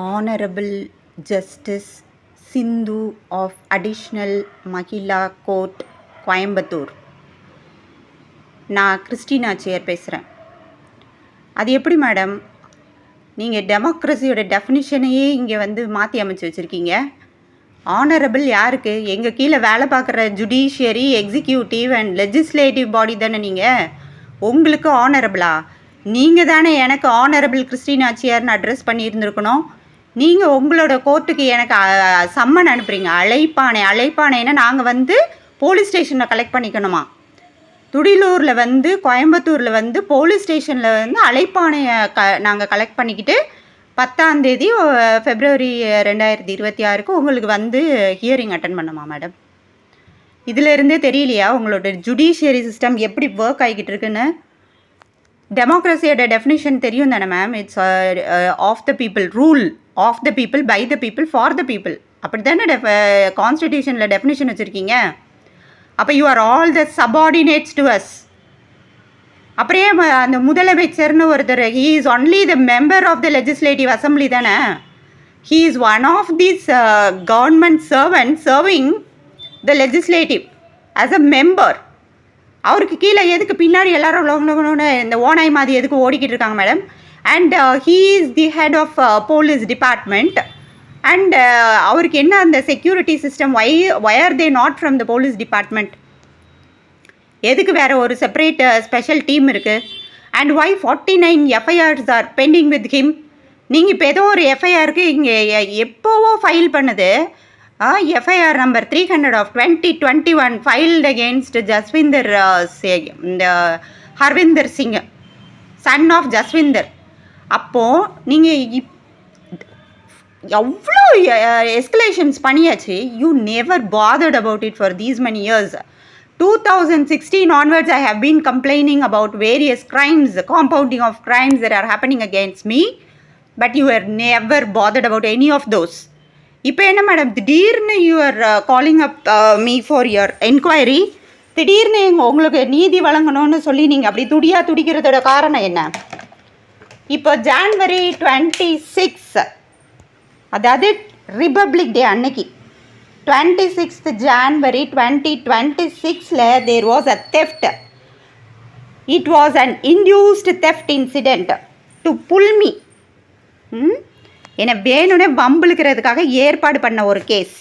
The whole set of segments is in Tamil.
Honorable Justice Sindhu of Additional Mahila Court, Coimbatore. நான் கிறிஸ்டினா சேர் பேசுகிறேன். அது எப்படி மேடம், நீங்கள் டெமோக்ரஸியோட டெஃபினிஷனையே இங்கே மாற்றி அமைச்சு வச்சுருக்கீங்க. ஆனரபிள் யாருக்கு? எங்கள் கீழே வேலை பார்க்குற ஜுடிஷியரி, எக்ஸிக்யூட்டிவ் அண்ட் லெஜிஸ்லேட்டிவ் பாடி தானே நீங்கள். உங்களுக்கு ஆனரபிளா? நீங்கள் தானே எனக்கு ஆனரபிள் கிறிஸ்டினா சேர்னு அட்ரஸ் பண்ணியிருந்துருக்கணும். நீங்கள் உங்களோட கோர்ட்டுக்கு எனக்கு சம்மன் அனுப்புகிறீங்க, அழைப்பானைன்னா நாங்கள் போலீஸ் ஸ்டேஷனில் கலெக்ட் பண்ணிக்கணுமா? துடிலூரில் கோயம்புத்தூரில் போலீஸ் ஸ்டேஷனில் அழைப்பானையை நாங்கள் கலெக்ட் பண்ணிக்கிட்டு 10ஆம் தேதி February 2026 உங்களுக்கு ஹியரிங் அட்டன் பண்ணுமா மேடம்? இதிலிருந்தே தெரியலையா உங்களோட ஜுடிஷியரி சிஸ்டம் எப்படி ஒர்க் ஆகிக்கிட்டு இருக்குன்னு? டெமோக்ரஸியோட டெஃபினிஷன் தெரியும் தானே ma'am. It's of the people, rule of the people, by the people, for the people. அப்படி தானே கான்ஸ்டிடியூஷனில் டெஃபினிஷன் வச்சுருக்கீங்க. அப்போ you are all the subordinates to us. அப்படியே அந்த முதலமைச்சர்னு ஒருத்தர், he is only the member of the legislative assembly தானே. He is one of these government servant serving the legislative as a member. அவருக்கு கீழே எதுக்கு பின்னாடி எல்லாரும் இந்த ஓனாய் மாதிரி எதுக்கு ஓடிக்கிட்டு இருக்காங்க madam? And he is the head of police department. And அவருக்கு என்ன அந்த security system? Why are they not from the police department? எதுக்கு வேறு ஒரு செப்பரேட் ஸ்பெஷல் டீம் இருக்குது? And why 49 FIRs are pending with him? நீங்கள் இப்போ ஏதோ ஒரு எஃப்ஐஆருக்கு இங்கே எப்போவோ ஃபைல் பண்ணுது. FIR number 300 of 2021 filed against Jaswinder, இந்த ஹர்விந்தர் சிங், சன் ஆஃப் ஜஸ்விந்தர். அப்போது நீங்கள் எவ்வளோ எஸ்கலேஷன்ஸ் பண்ணியாச்சு. You never bothered about it for these many years. 2016 onwards I have been complaining about various crimes, compounding of crimes that are happening against me, but you were never bothered about any of those. இப்போ என்ன மேடம், திடீர்னு you are calling up me for your enquiry. திடீர்னு உங்களுக்கு நீதி வழங்கணும்னு சொல்லி நீங்கள் அப்படி துடிக்கிறதோட காரணம் என்ன? இப்போ January 26, அதாவது ரிபப்ளிக் டே அன்னைக்கு 26th January 2026 there was a theft. It was an induced theft incident to pull me. என்னை வேணும்னே வம்பிழுக்கிறதுக்காக ஏற்பாடு பண்ண ஒரு கேஸ்.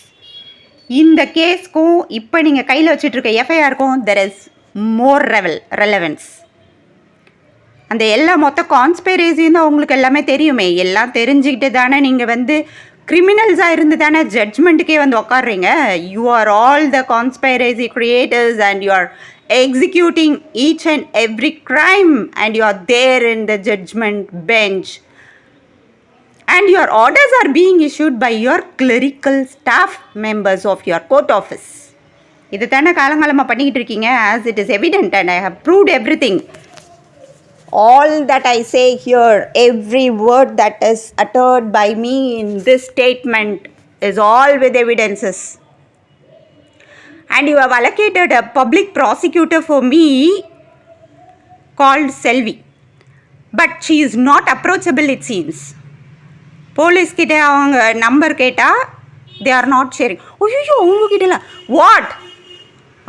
இந்த கேஸ்க்கும் இப்போ நீங்கள் கையில் வச்சுட்ருக்க எஃப்ஐஆருக்கும் தெர் இஸ் மோர் ரெலவென்ஸ். அந்த எல்லா மொத்த கான்ஸ்பைரசியும் தான் உங்களுக்கு எல்லாமே தெரியுமே. எல்லாம் தெரிஞ்சுக்கிட்டு தானே நீங்கள் கிரிமினல்ஸாக இருந்து தானே ஜட்ஜ்மெண்ட்டுக்கே உட்காடுறீங்க. You are all the conspiracy creators and you are executing each and every crime and you are there in the judgment bench. And your orders are being issued by your clerical staff members of your court office. இது தானே காலங்காலமாக பண்ணிக்கிட்டு இருக்கீங்க. as it is evident and I have proved everything. All that I say here, every word that is uttered by me in this statement is all with evidences. And you have allocated a public prosecutor for me called Selvi. But she is not approachable, it seems. போலீஸ்கிட்ட அவங்க நம்பர் கேட்டால் தே ஆர் நாட் ஷேரிங். ஐயோ உங்ககிட்ட what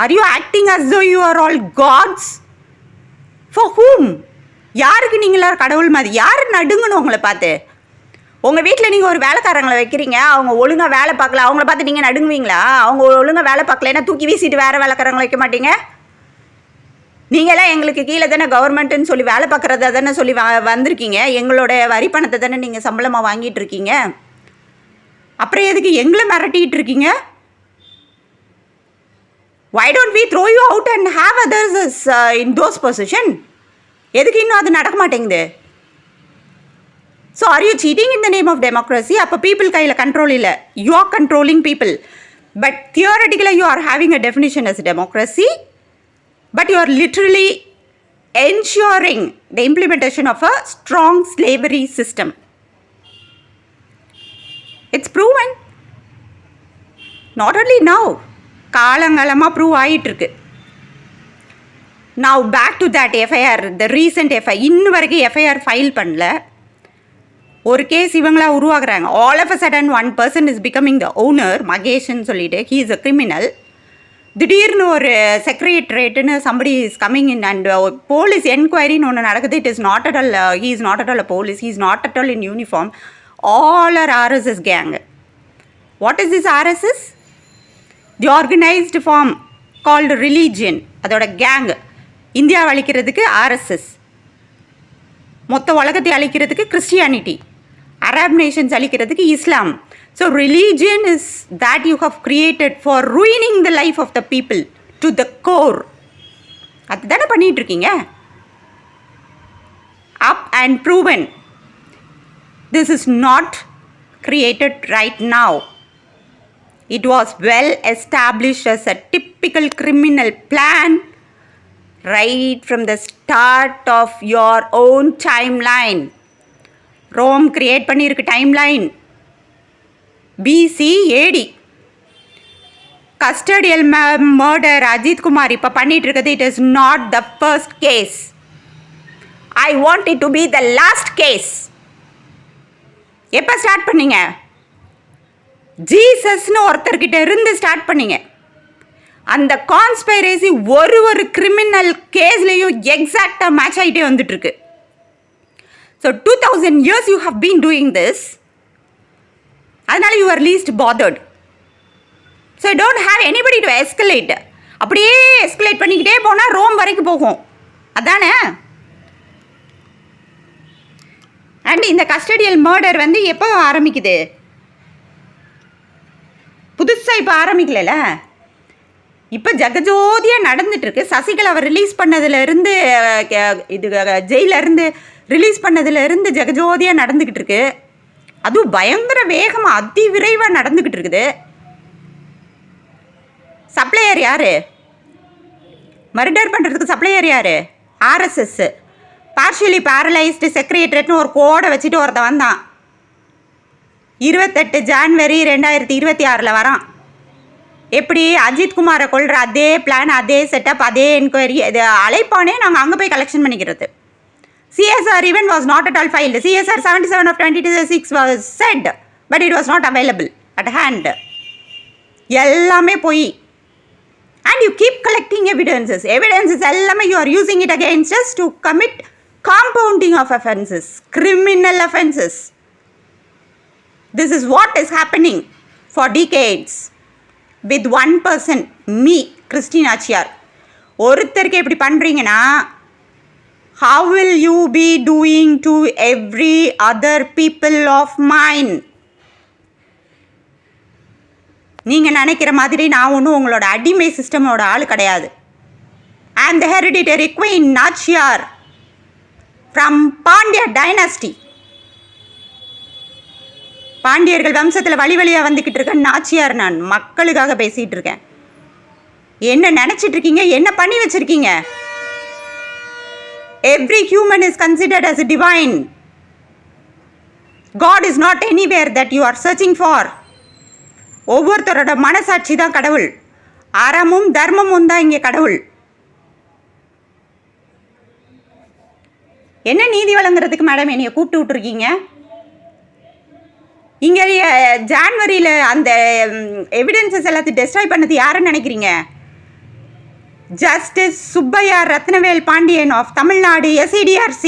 are you acting as though you are all gods? For whom? யாருக்கு நீங்களாம் கடவுள் மாதிரி? யார் நடுங்கணும் உங்களை பார்த்து? உங்கள் வீட்டில் நீங்கள் ஒரு வேலைக்காரங்களை வைக்கிறீங்க, அவங்க ஒழுங்காக வேலை பார்க்கல, அவங்கள பார்த்து நீங்கள் நடுங்குவீங்களா? அவங்க ஒழுங்காக வேலை பார்க்கலன்னா தூக்கி வீசிட்டு வேறு வேலைக்காரங்களை வைக்க மாட்டீங்க? நீங்களாம் எங்களுக்கு கீழே தானே கவர்மெண்ட்டுன்னு சொல்லி வேலை பார்க்குறத தானே சொல்லி வந்திருக்கீங்க. எங்களோட வரி பணத்தை தானே நீங்கள் சம்பளமாக வாங்கிட்டு இருக்கீங்க. அப்புறம் எதுக்கு எங்களை மிரட்டிகிட்டு இருக்கீங்க? why don't we throw you out and have others in those position? எதுக்கு இன்னும் அது நடக்க மாட்டேங்குது? So are you cheating in the name of democracy? அப்போ பீப்புள் கையில் கண்ட்ரோல் இல்லை, you are controlling people. but theoretically you are having a definition as democracy. But you are literally ensuring the implementation of a strong slavery system. It's proven. Not only now, காலங்காலமாக ப்ரூவ் ஆகிட்டுருக்கு. Now back to that FIR, the recent FIR. இன்னும் வரைக்கும் FIR ஃபைல் பண்ணல. ஒரு கேஸ் இவங்களா உருவாக்குறாங்க. All of a sudden one person is becoming the owner, மகேஷ்ன்னு சொல்லிட்டு ஹீ இஸ் அ கிரிமினல். திடீர்னு ஒரு செக்ரட்டரேட்டுன்னு somebody is coming in and police என்கொயரின்னு ஒன்று நடக்குது. It is not at all, he is not at all a police, he is not at all in uniform. All are RSS gang. What is this RSS? The organised form called religion. அதோட கேங். இந்தியாவை அழிக்கிறதுக்கு RSS, மொத்த உலகத்தை அழிக்கிறதுக்கு கிறிஸ்டியானிட்டி, அரப் நேஷன்ஸ் அழிக்கிறதுக்கு இஸ்லாம். So religion is that you have created for ruining the life of the people to the core. அதுதானே பண்ணிகிட்ருக்கீங்க. up and proven. This is not created right now. It was well established as a typical criminal plan right from the start of your own timeline. Rome create பண்ணியிருக்கு timeline. BC AD. Custodial murder Ajit Kumar இப்போ பண்ணிட்டு இருக்குது. It is not the first case. I want it to be the last case. எப்போ ஸ்டார்ட் பண்ணீங்க? ஜீசஸ்னு ஒருத்தர்கிட்ட இருந்து ஸ்டார்ட் பண்ணீங்க. அந்த கான்ஸ்பைரசி ஒரு கிரிமினல் கேஸ்லேயும் எக்ஸாக்டாக மேட்ச் ஆகிட்டே வந்துட்டுருக்கு. So 2000 years you have been doing this. அதனால you are least bothered. So you don't have anybody to escalate. அப்படியே எஸ்கலேட் பண்ணிக்கிட்டே போனால் ரோம் வரைக்கும் போகும். அதானே? அண்ட் இந்த கஸ்டடியல் மர்டர் வந்து எப்போ ஆரம்பிக்குது? புதுசாக இப்போ ஆரம்பிக்கல. இப்போ ஜெகஜோதியாக நடந்துட்டுருக்கு. சசிகலாவை ரிலீஸ் பண்ணதுலேருந்து, இது ஜெயிலேருந்து ரிலீஸ் பண்ணதுலேருந்து ஜெகஜோதியாக நடந்துக்கிட்டு இருக்கு. அதுவும் பயங்கர வேகமாக அதி விரைவாக நடந்துக்கிட்டு இருக்குது. சப்ளையர் யார்? மர்டர் பண்ணுறதுக்கு சப்ளையர் யார்? RSS. பார்ஷியலி பேரலைஸ்டு செக்ரட்டரியேட்னு ஒரு கோடை வச்சுட்டு ஒருத்தன் வந்தான். 28 ஜான்வரி 2026 வரான். எப்படி அஜித் குமாரை கொள்கிற அதே பிளான், அதே செட்டப், அதே என்கொயரி, இது அழைப்பானே நாங்கள் அங்கே போய் கலெக்ஷன் பண்ணிக்கிறது. CSR even was not at all filed. CSR 77 of 2026 was said, but it was not available at hand. எல்லாமே போய். And you keep collecting evidences. Evidences எல்லாமே you are using it against us to commit compounding of offenses, criminal offenses. This is what is happening for decades with one person, me, Christine Achiyar. ஒருத்தருக்கு எப்படி பண்ணுறீங்கன்னா, how will you be doing to every other people of mine? நீங்கள் நினைக்கிற மாதிரி நான் ஒன்றும் உங்களோட அடிமை சிஸ்டமோட ஆள் கிடையாது. I am the hereditary queen Nachiyar from Pandya dynasty. பாண்டியர்கள் வம்சத்தில் வழியாக வந்துக்கிட்டு இருக்கேன் நாச்சியார். நான் மக்களுக்காக பேசிகிட்டு இருக்கேன். என்ன நினச்சிட்ருக்கீங்க? என்ன பண்ணி வச்சுருக்கீங்க? Every human is considered as a divine. God is not anywhere that you are searching for. ஒவ்வொருத்தரோட மனசாட்சி தான் கடவுள். அறமும் தர்மமும் தான் இங்கே கடவுள். என்ன நீதி வழங்குறதுக்கு மேடம் என்னைய கூப்பிட்டு விட்டுருக்கீங்க? இங்கே ஜான்வரியில் அந்த எவிடன்சஸ் எல்லாத்தையும் டெஸ்ட்ராய் பண்ணது யாருன்னு நினைக்கிறீங்க? Justice Subbaiah Rathnavel Pandian of Tamil Nadu SEDRC.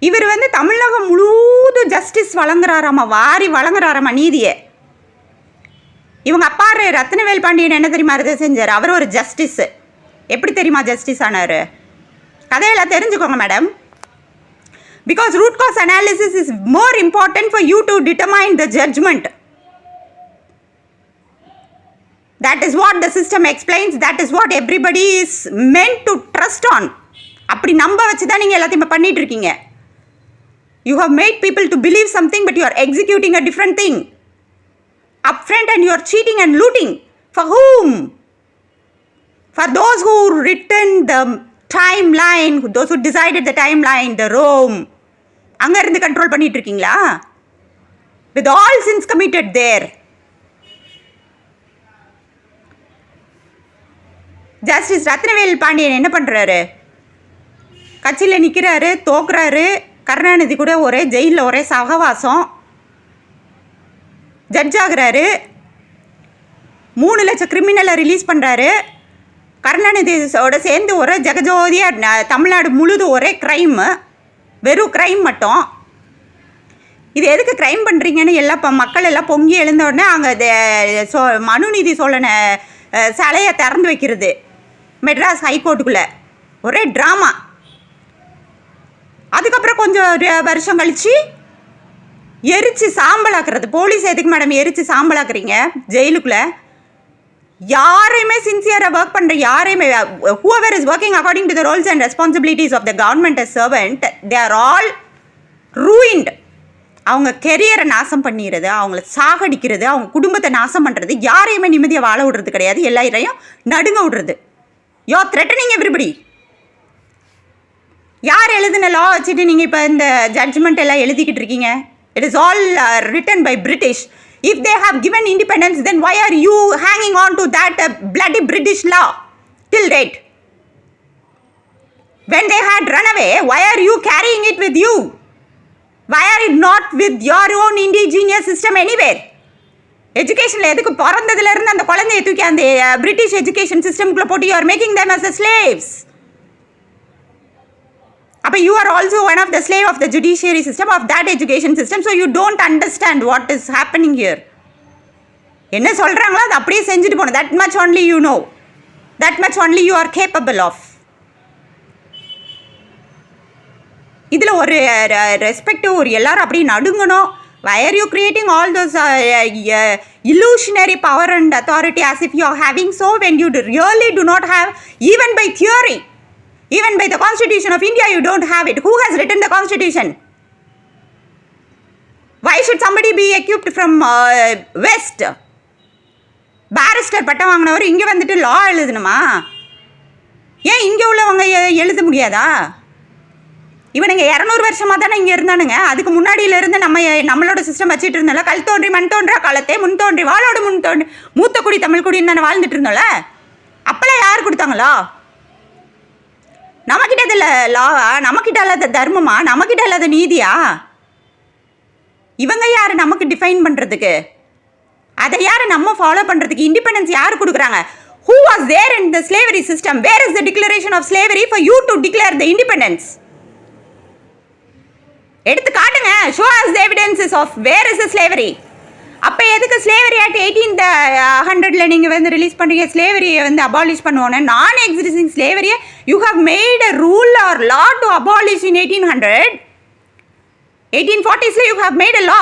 இவர் வந்து தமிழகம் முழுவதும் ஜஸ்டிஸ் வழங்குறாராமா, வாரி வழங்குறாராமா நீதியை. இவங்க அப்பா ரத்னவேல் பாண்டியன் என்ன தெரியுமா இதை செஞ்சார்? அவர் ஒரு ஜஸ்டிஸ். எப்படி தெரியுமா ஜஸ்டிஸ் ஆனார்? கதையெல்லாம் தெரிஞ்சுக்கோங்க madam. Because root cause analysis is more important for you to determine the judgment. That is what the system explains. That is what everybody is meant to trust on. அப்படி நம்ப வச்சு தான் நீங்கள் எல்லாத்தையும் பண்ணிட்டு இருக்கீங்க. You have made people to believe something, but you are executing a different thing upfront, and you are cheating and looting. For whom? For those who written the timeline, those who decided the timeline, the Rome. அங்கே இருந்து கண்ட்ரோல் பண்ணிட்டு இருக்கீங்களா? With all sins committed there. Justice Rathnavel Pandian என்ன பண்ணுறாரு? கட்சியில் நிற்கிறாரு, தோக்குறாரு, கருணாநிதி கூட ஒரே ஜெயிலில் ஒரே சகவாசம். ஜட்ஜ் ஆகுறாரு, 3 லட்சம் கிரிமினலை ரிலீஸ் பண்ணுறாரு. கருணாநிதியோட சேர்ந்து ஒரே ஜெகஜோதியாக தமிழ்நாடு முழுதும் ஒரே க்ரைமு, வெறும் க்ரைம் மட்டும். இது எதுக்கு க்ரைம் பண்ணுறீங்கன்னு எல்லாம் மக்கள் எல்லாம் பொங்கி எழுந்த உடனே அங்கே மனுநீதி சோழனை சிலையை திறந்து வைக்கிறது மெட்ராஸ் ஹைகோர்ட்டுக்குள்ளே ஒரே ட்ராமா. அதுக்கப்புறம் கொஞ்சம் வருஷம் கழித்து எரித்து சாம்பலாக்குறது. போலீஸ் எதுக்கு மேடம் எரித்து சாம்பலாக்குறீங்க ஜெயிலுக்குள்ளே? யாரையுமே சின்சியராக ஒர்க் பண்ணுற யாரையுமே, whoever is working according to the roles and responsibilities of the government as servant, they are all ruined. அவங்க கெரியரை நாசம் பண்ணிடுறது, அவங்கள சாகடிக்கிறது, அவங்க குடும்பத்தை நாசம் பண்ணுறது, யாரையுமே நிம்மதியாக வாழ விடுறது கிடையாது, எல்லாரையும் நடுங்க விடுறது. யோ த்ரெட்டனிங் எவ்ரிபடி. யார் எழுதின லா வச்சுட்டு நீங்கள் இப்போ இந்த ஜட்ஜ்மெண்ட் எல்லாம் எழுதிக்கிட்டு இருக்கீங்க? It is all written by British. If they have given independence, then why are you hanging on to that bloody British law till date? When they had run away, why are you carrying it with you? Why are it not with your own indigenous system anywhere? எஜுகேஷனில் எதுக்கு பிறந்ததுலேருந்து அந்த குழந்தைய தூக்கி அந்த பிரிட்டிஷ் எஜுகேஷன் சிஸ்டம்குள்ளே போட்டு you are making them as the slaves. அப்போ you are also one of the slave of the judiciary system, of that education system, so you don't understand what is happening here. என்ன சொல்கிறாங்களோ அது அப்படியே செஞ்சுட்டு போகணும். that much only you know, that much only you are capable of. இதில் ஒரு ரெஸ்பெக்ட், ஒரு எல்லாரும் அப்படியே நடுங்கணும். why are you creating all those illusionary power and authority as if you are having so, when you really do not have, even by theory, even by the Constitution of India, you don't have it. Who has written the Constitution? Why should somebody be equipped from West? Barrister பட்டம் வாங்கினவர் இங்கே வந்துட்டு லா எழுதணுமா? ஏன் இங்கே உள்ளவங்க எழுத முடியாதா? இவனுங்க 200 வருஷமாக தானே இங்கே இருந்தானுங்க. அதுக்கு முன்னாடியிலேருந்து நம்மளோட சிஸ்டம் வச்சுட்டு இருந்தோம்ல. கல் தோன்றி மண் தோன்றா காலத்தே முன் தோன்றி வாழோடு முன் தோன்றி மூத்த குடி தமிழ் குடின்னு தானே வாழ்ந்துட்டு இருந்தோம்ல. அப்போல்லாம் யார் கொடுத்தாங்களா? நம்மக்கிட்ட இதில் லாவா? நம்மக்கிட்ட இல்லாத தர்மமா? நம்மக்கிட்ட இல்லாத நீதியா? இவங்க யார் நமக்கு டிஃபைன் பண்ணுறதுக்கு? அதை யார் நம்ம ஃபாலோ பண்ணுறதுக்கு? இண்டிபெண்டன்ஸ் யார் கொடுக்குறாங்க? Who was there in the slavery system? Where is the declaration of slavery for you to declare the independence? எடுத்து காட்டுங்க. Show us the evidences of where is the slavery. அப்போ எதுக்கு ஸ்லேவரி ஆக்ட் 1800 நீங்கள் வந்து ரிலீஸ் பண்ணுறீங்க? ஸ்லேவரியை வந்து அபாலிஷ் பண்ணுவோன்னு. நான் எக்ஸிஸ்டிங் ஸ்லேவரியை you have made a rule or law to abolish in 1800. 1840s you have made a law.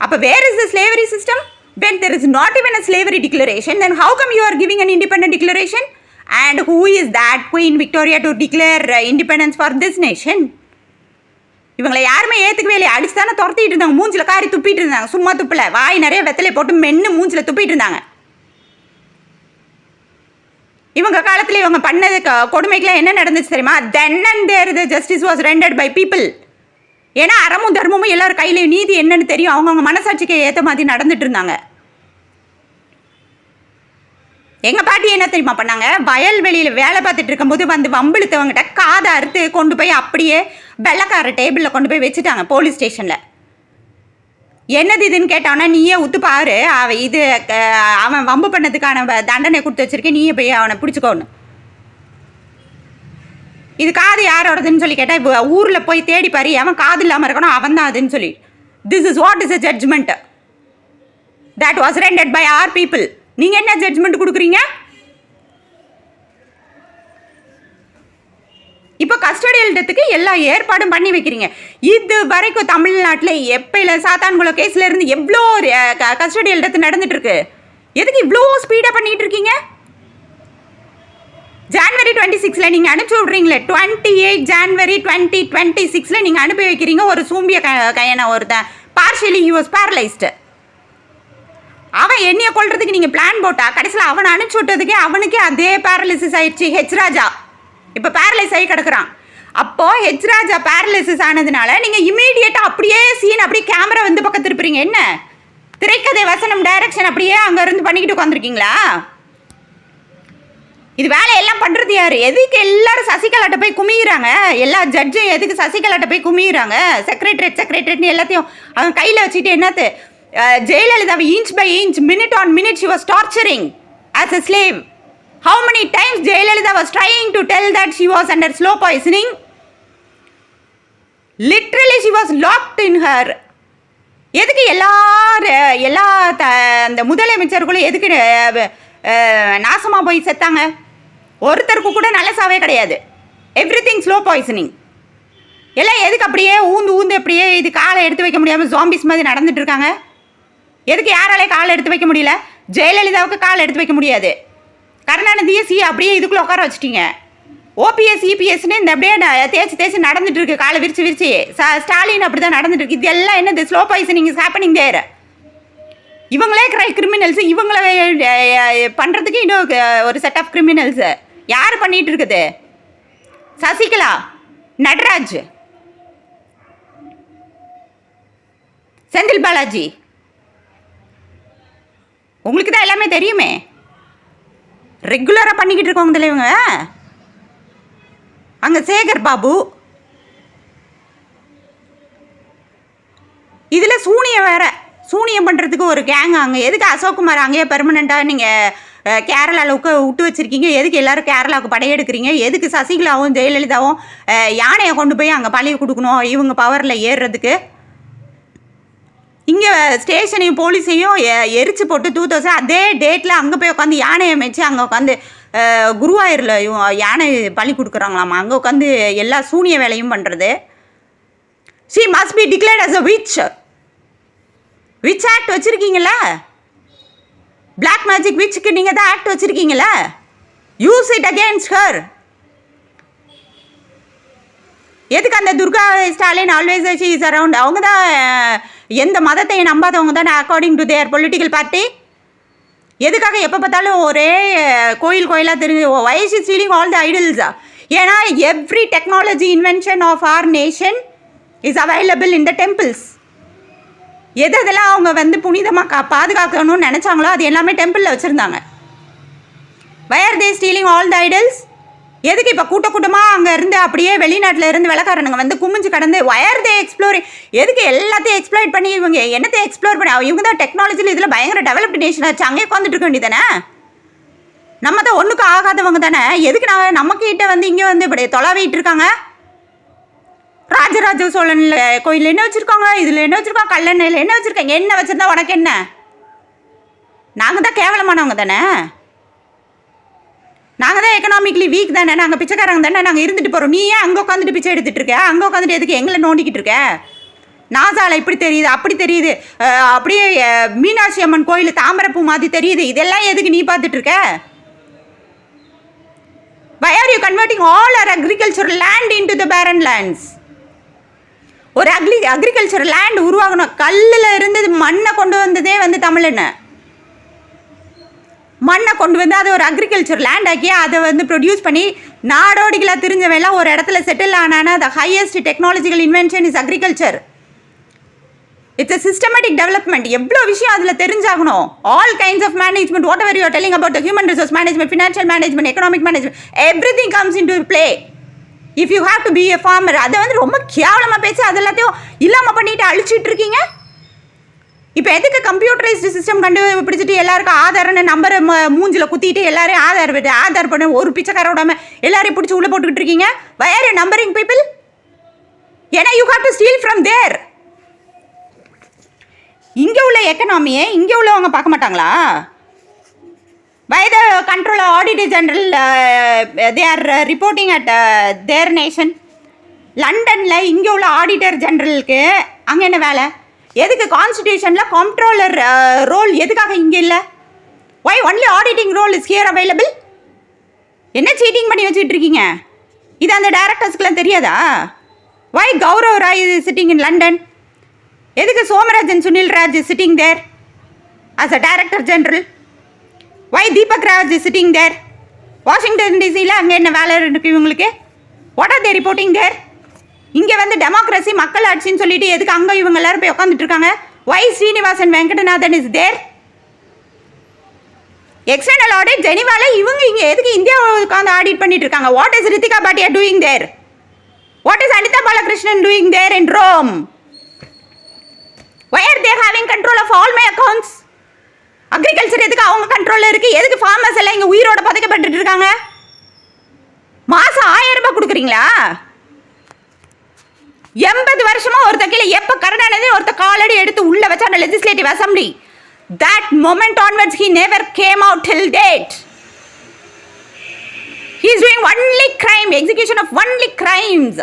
அப்போ where is the slavery system? when there is not even a slavery declaration, then how come you are giving an independent declaration? And who is that Queen Victoria to declare independence for this nation? இவங்களை யாருமே ஏற்றுக்கவே இல்லை. அடிச்சு தானே துரத்திட்டு இருந்தாங்க. மூஞ்சில் காரி துப்பிட்டு இருந்தாங்க. சும்மா துப்பில், வாய் நிறைய வெத்தலை போட்டு மென்று மூஞ்சில் துப்பிட்டு இருந்தாங்க. இவங்க காலத்தில் இவங்க பண்ணது கொடுமைக்கெல்லாம் என்ன நடந்துச்சு தெரியுமா? then and there the justice was rendered by people. ஏன்னா அறமும் தர்மமும் எல்லாரும் கையிலையும் நீதி என்னன்னு தெரியும். அவங்கவுங்க மனசாட்சிக்கு ஏற்ற மாதிரி நடந்துட்டு இருந்தாங்க. எங்கள் பாட்டி என்ன தெரியுமா பண்ணாங்க? வயல்வெளியில் வேலை பார்த்துட்டு இருக்கும்போது வந்து வம்பிழுத்தவங்கிட்ட காதை அறுத்து கொண்டு போய் அப்படியே வெள்ளைக்கார டேபிளில் கொண்டு போய் வச்சுட்டாங்க போலீஸ் ஸ்டேஷனில். என்னது இதுன்னு கேட்டான்னா, நீயே ஒத்து பாரு, அவன் வம்பு பண்ணதுக்கான தண்டனை கொடுத்து வச்சிருக்கேன், நீயே போய் அவனை பிடிச்சிக்கோன்னு. இது காது யாரோடதுன்னு சொல்லி கேட்டால், இப்போ ஊரில் போய் தேடி பாரு, அவன் காது இல்லாமல் இருக்கணும், அவன் தான் அதுன்னு சொல்லி. This is what is a judgment that was rendered by our people. நீங்கள் என்ன ஜட்ஜ்மெண்ட் கொடுக்குறீங்க? இப்போ கஸ்டடியல் டெத்துக்கு எல்லா ஏற்பாடும் பண்ணி வைக்கிறீங்க. இது வரைக்கும் தமிழ்நாட்டில் எப்பயில சாத்தான்குளம் கேஸில் இருந்து எவ்வளோ கஸ்டடியல் டெத்து நடந்துட்டு இருக்கு. எதுக்கு இவ்வளோ ஸ்பீடாக பண்ணிகிட்டு இருக்கீங்க? January 26 நீங்கள் அனுப்பிச்சி விட்றீங்களே, 28 January 2026 நீங்கள் அனுப்பி வைக்கிறீங்க. ஒரு சூம்பிய கையனை ஒருத்தன் பார்ஷியலி ஹி வாஸ் பேரலைஸ்டு. அவன் என்னைய கொள்றதுக்கு நீங்கள் பிளான் போட்டா கடைசியில் அவனை அனுப்பிச்சி விட்டதுக்கே அவனுக்கே அதே பேரலிசிஸ் ஆயிடுச்சு. ஹெச் ராஜா இப்போ பேரலைஸ் ஆகி கிடக்குறான். அப்போது ஹெச் ராஜா பேரலிசிஸ் ஆனதுனால நீங்கள் இமீடியட்டாக அப்படியே சீன் அப்படியே கேமரா வந்து பக்கம் திருப்புறீங்க. என்ன திரைக்கதை வசனம் டைரக்ஷன் அப்படியே அங்கேருந்து பண்ணிக்கிட்டு உட்காந்துருக்கீங்களா? இது வேலையெல்லாம் பண்ணுறது யார்? எதுக்கு எல்லாரும் சசிகலாட்ட போய் குமிகிறாங்க? எல்லா ஜட்ஜும் எதுக்கு சசிகலாட்ட போய் குமிகிறாங்க? செக்ரட்டரியேட்னு எல்லாத்தையும் அவங்க கையில் வச்சுட்டு என்னத்து ஜெயலலிதாவை inch by inch, minute on minute she was torturing as a slave. How many times Jayalalitha was trying to tell that she was under slow poisoning? Literally she was locked in her. எதுக்கு எல்லா அந்த முதலமைச்சர்களும் எதுக்கு நாசமாக போய் செத்தாங்க? ஒருத்தருக்கு கூட நல்ல சாவே கிடையாது. Everything slow poisoning. எல்லாம் எதுக்கு அப்படியே ஊந்து அப்படியே இது காலை எடுத்து வைக்க முடியாமல் ஜாம்பிஸ் மாதிரி நடந்துட்டு இருக்காங்க? எதுக்கு யாராலே காலை எடுத்து வைக்க முடியல? ஜெயலலிதாவுக்கு காலை எடுத்து வைக்க முடியாது. கருணாநிதியை அப்படியே இதுக்குள்ளே உட்கார வச்சுட்டீங்க. ஓபிஎஸ் இபிஎஸ்ன்னு இந்த அப்படியே தேய்ச்சி நடந்துட்டு இருக்கு, காலை விரிச்சு ஸ்டாலின் அப்படி தான் நடந்துட்டு இருக்கு. இதெல்லாம் என்னது? Slow poisoning is happening there. இவங்களே கிரிமினல்ஸ். இவங்கள பண்ணுறதுக்கு இன்னும் ஒரு செட் ஆஃப் கிரிமினல்ஸு யார் பண்ணிகிட்டு இருக்குது? சசிகலா, நடராஜ், செந்தில் பாலாஜி. உங்களுக்கு தான் எல்லாமே தெரியுமே. ரெகுலராக பண்ணிக்கிட்டு இருக்கவங்க இவங்க. அங்கே சேகர் பாபு. இதில் சூனியம் வேற. சூனியம் பண்ணுறதுக்கு ஒரு கேங். அங்கே எதுக்கு அசோக்குமார் அங்கேயே பெர்மனெண்ட்டாக நீங்கள் கேரளாவில் விட்டு வச்சுருக்கீங்க? எதுக்கு எல்லோரும் கேரளாவுக்கு படையெடுக்கிறீங்க? எதுக்கு சசிகலாவும் ஜெயலலிதாவும் யானையை கொண்டு போய் அங்கே பழி கொடுக்கணும் இவங்க பவரில் ஏறுறதுக்கு? இங்கே ஸ்டேஷனையும் போலீஸையும் எரிச்சு போட்டு 2000 அதே டேட்டில் அங்கே போய் உட்காந்து யானையை வச்சு அங்கே உட்காந்து குருவாயூரில் யானை பழி கொடுக்குறாங்களாமா. அங்கே உட்காந்து எல்லா சூனிய வேலையும் பண்ணுறது. she must be declared as a witch. Which act வச்சுருக்கீங்களா? பிளாக் மேஜிக் விச்சுக்கு நீங்கள் தான் ஆக்ட் வச்சுருக்கீங்களா? Use it against her. எதுக்கு அந்த Durga Stalin always she is around? அவங்க தான் எந்த மதத்தையும் நம்பாதவங்க தானே according to their political party. எதுக்காக எப்போ பார்த்தாலும் ஒரே கோயிலாக தெரிஞ்சு why is she stealing all the idols? ஏன்னா every technology invention of our nation is available in the temples. எதெல்லாம் அவங்க வந்து புனிதமாக பாதுகாக்கணும்னு நினச்சாங்களோ அது எல்லாமே டெம்பிளில் வச்சுருந்தாங்க. why are they stealing all the idols? எதுக்கு இப்போ கூட்டமாக அங்கே இருந்து அப்படியே வெளிநாட்டில் இருந்து விளக்காரனுங்க வந்து குமிஞ்சு கடந்து why are they exploring? எதுக்கு எல்லாத்தையும் எக்ஸ்ப்ளோர் பண்ணி இவங்க என்னத்தை எக்ஸ்ப்ளோர் பண்ணி? இவங்க தான் டெக்னாலஜியில் இதில் பயங்கர டெவலப்டு நேஷன் ஆச்சு. அங்கே உட்காந்துட்டு இருக்க வேண்டியது தானே? நம்ம தான் ஒன்றுக்கும் ஆகாதவங்க தானே. எதுக்கு நம்மக்கிட்ட வந்து இங்கே வந்து இப்படி தொலைவிட்டு இருக்காங்க? ராஜராஜ சோழன் கோயில் என்ன வச்சுருக்காங்க, இதில் என்ன வச்சுருக்காங்க, கல்லணையில் என்ன வச்சுருக்காங்க? என்ன வச்சுருந்தா உனக்கு என்ன? நாங்கள் தான் கேவலமானவங்க தானே? நாங்கள் தான் எக்கனாமிக்லி வீக் தானே? நாங்கள் பிச்சைக்காரங்க தானே? நாங்கள் இருந்துட்டு போகிறோம். நீ ஏன் அங்கே உட்காந்துட்டு பிச்சை எடுத்துகிட்டு இருக்க? அங்கே உட்காந்துட்டு எதுக்கு எங்களை நோண்டிக்கிட்டு இருக்க? நாசாவில் இப்படி தெரியுது, அப்படி தெரியுது, அப்படியே மீனாட்சி அம்மன் கோயில் தாமரைப்பூ மாதிரி தெரியுது. இதெல்லாம் எதுக்கு நீ பார்த்துட்டு இருக்க? why are you converting all our agricultural land into the barren lands? ஒரு அக்ரிகல்ச்சர் லேண்ட் உருவாகணும். கல்லில் இருந்தது மண்ணை கொண்டு வந்ததே வந்து தமிழனை. மண்ணை கொண்டு வந்து அதை ஒரு அக்ரிகல்ச்சர் லேண்ட் ஆக்கி அதை வந்து ப்ரொடியூஸ் பண்ணி நாடோடிகளாக தெரிஞ்சவெல்லாம் ஒரு இடத்துல செட்டில் ஆனானா the highest technological invention is agriculture. It's a systematic development. எவ்வளோ விஷயம் அதில் தெரிஞ்சாகணும். All kinds of management, whatever you are telling about the human resource management, financial management, economic management, everything comes in to play if you have to be a farmer. அதை வந்து ரொம்ப கேவலமாக பேசி அது எல்லாத்தையும் இல்லாமல் பண்ணிட்டு அழிச்சிட்டு இருக்கீங்க. இப்போ எதுக்கு கம்ப்யூட்டரைஸ்டு சிஸ்டம் கண்டுபிடிச்சிட்டு எல்லாருக்கும் ஆதாரன்னு நம்பரை மூஞ்சில் குத்திட்டு எல்லாரையும் ஆதார் பண்ண ஒரு பிச்சைக்காரோடாம எல்லாரையும் பிடிச்சி உள்ளே போட்டுக்கிட்டு இருக்கீங்க? why are you numbering people? ஏன்னா you have to steal from there. இங்கே உள்ள எக்கனாமியை இங்கே உள்ளவங்க பார்க்க மாட்டாங்களா? by the controller auditor general they are reporting at their nation. லண்டனில் இங்கே உள்ள ஆடிட்டர் ஜெனரலுக்கு அங்கே என்ன வேலை? எதுக்கு கான்ஸ்டிடியூஷனில் கண்ட்ரோலர் ரோல் எதுக்காக இங்கே இல்லை? why only auditing role is here available? என்ன சீட்டிங் பண்ணி வச்சுக்கிட்டு இருக்கீங்க? இது அந்த டைரக்டர்ஸ்க்கெலாம் தெரியாதா? why Gaurav Rai is sitting in London? எதுக்கு Somarajan Sunil Raj is sitting there as a director general? why Deepak Raj is sitting there? Washington டிசியில் அங்கே என்ன வேலை இருக்குது இவங்களுக்கு? what are they reporting there? இங்கே வந்து டெமோக்ரஸி மக்கள் ஆட்சின்னு சொல்லிட்டு எதுக்கு அங்கே இவங்க எல்லாரும் போய் உட்காந்துட்டு இருக்காங்க? why Srinivasan Venkatanathan is there? External audit ஜெனிவால. இவங்க இங்கே எதுக்கு இந்தியாவை உட்காந்து ஆடிட் பண்ணிட்டு இருக்காங்க? What is Ritika Bhatia doing there? What is Anita Balakrishnan doing there in Rome? why are they having control of all my accounts? Agriculture எதுக்கு அவங்க கண்ட்ரோல்ல இருக்கு? எதுக்கு ஃபார்மர்ஸ் எல்லாம் இங்க உயிரோட பதைக்கப்பட்டு இருக்காங்க? மாசம் 1000 ரூபாய் கொடுக்குறீங்களா? 80 வருஷமா ஒருத்த கீழே எப்ப கருணாநிதி ஒருத்த காலடி எடுத்து உள்ள வச்சான legislative assembly, that moment onwards he never came out till date. He is doing only crime, execution of only crimes.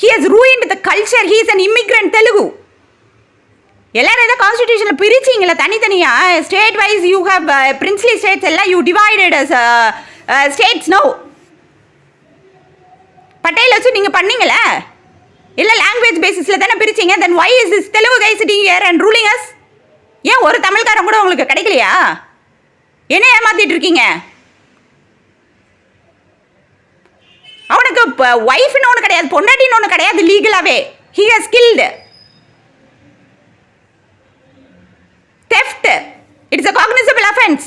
He has ruined the culture. He is an immigrant Telugu. எல்லாரும் ஏதோ கான்ஸ்டிடியூஷனில் பிரிச்சிங்களா தனித்தனியா? State wise you have princely states எல்லாம் you divided us states. No, Patel வச்சு நீங்கள் பண்ணீங்களே, இல்லை லாங்குவேஜ் பேசிஸில் தானே பிரிச்சிங்க. Then why is this Telugu guy sitting here and ruling us? ஏன் ஒரு தமிழ்காரன் கூட உங்களுக்கு கிடைக்கலையா? என்ன ஏமாத்திட்டு இருக்கீங்க? அவனுக்கு ஒய்ஃப்னு ஒன்று கிடையாது, பொண்டாட்டின்னு ஒன்று கிடையாது லீகலாகவே. He has killed. theft, it is a cognizable offense.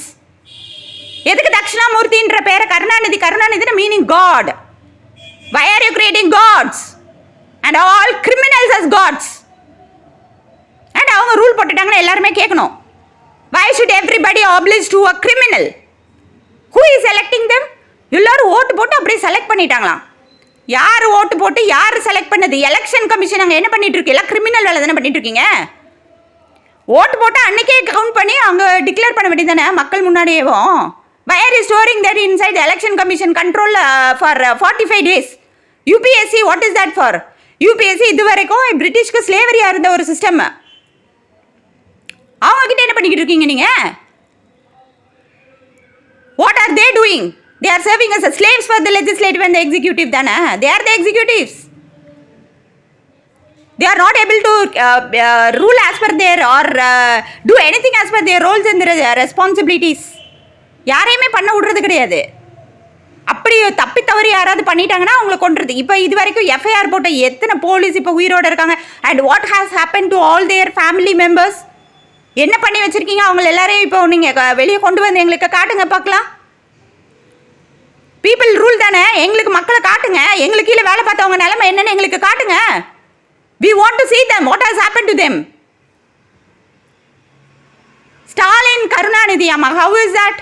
எதுக்கு தக்ஷணாமூர்த்தின்ற பேரை Karunanidhi meaning God? why are you creating gods and all criminals as gods? and அவங்க ரூல் போட்டுட்டாங்கன்னா எல்லாருமே கேட்கணும். why should everybody oblige to a criminal? who is electing them? எல்லாரும் ஓட்டு போட்டு அப்படியே செலக்ட் பண்ணிட்டாங்களாம். யார் ஓட்டு போட்டு யார் செலக்ட் பண்ணது? எலெக்ஷன் கமிஷன் அங்கே என்ன பண்ணிட்டு இருக்கு? எல்லாம் கிரிமினல் வேலை தானே பண்ணிட்டு இருக்கீங்க. ஓட்டு போட்டு அன்னைக்கே கவுண்ட் பண்ணி அங்கே டிக்ளேர் பண்ண வேண்டியது தானே மக்கள் முன்னாடியேவும். why are you storing that inside the election commission control for 45 days? UPSC, what is that for? UPSC இது வரைக்கும் பிரிட்டிஷ்க்கு ஸ்லேவரியா இருந்த ஒரு சிஸ்டம். அவங்க கிட்ட என்ன பண்ணிக்கிட்டு இருக்கீங்க நீங்க? what are they doing? they are serving as slaves for the legislative and the executive தானே. they are the executives. they are not able to rule as per their or do anything as per their roles and their responsibilities. யாரையுமே பண்ண விடுறது கிடையாது. அப்படி தப்பி தவறி யாராவது பண்ணிட்டாங்கன்னா அவங்களை கொண்டுறது. இப்போ இது வரைக்கும் எஃப்ஐஆர் போட்ட எத்தனை போலீஸ் இப்போ உயிரோடு இருக்காங்க? And what has happen to all their family members? என்ன பண்ணி வச்சுருக்கீங்க அவங்க எல்லாரையும்? இப்போ நீங்கள் வெளியே கொண்டு வந்து எங்களுக்கு காட்டுங்க பார்க்கலாம். பீப்புள் ரூல் தானே, எங்களுக்கு மக்களை காட்டுங்க. எங்களுக்கு கீழே வேலை பார்த்தவங்க நிலைமை என்னன்னு எங்களுக்கு காட்டுங்க. we want to see them, what has happened to them. Stalin, Karunanidhi amma, how is that?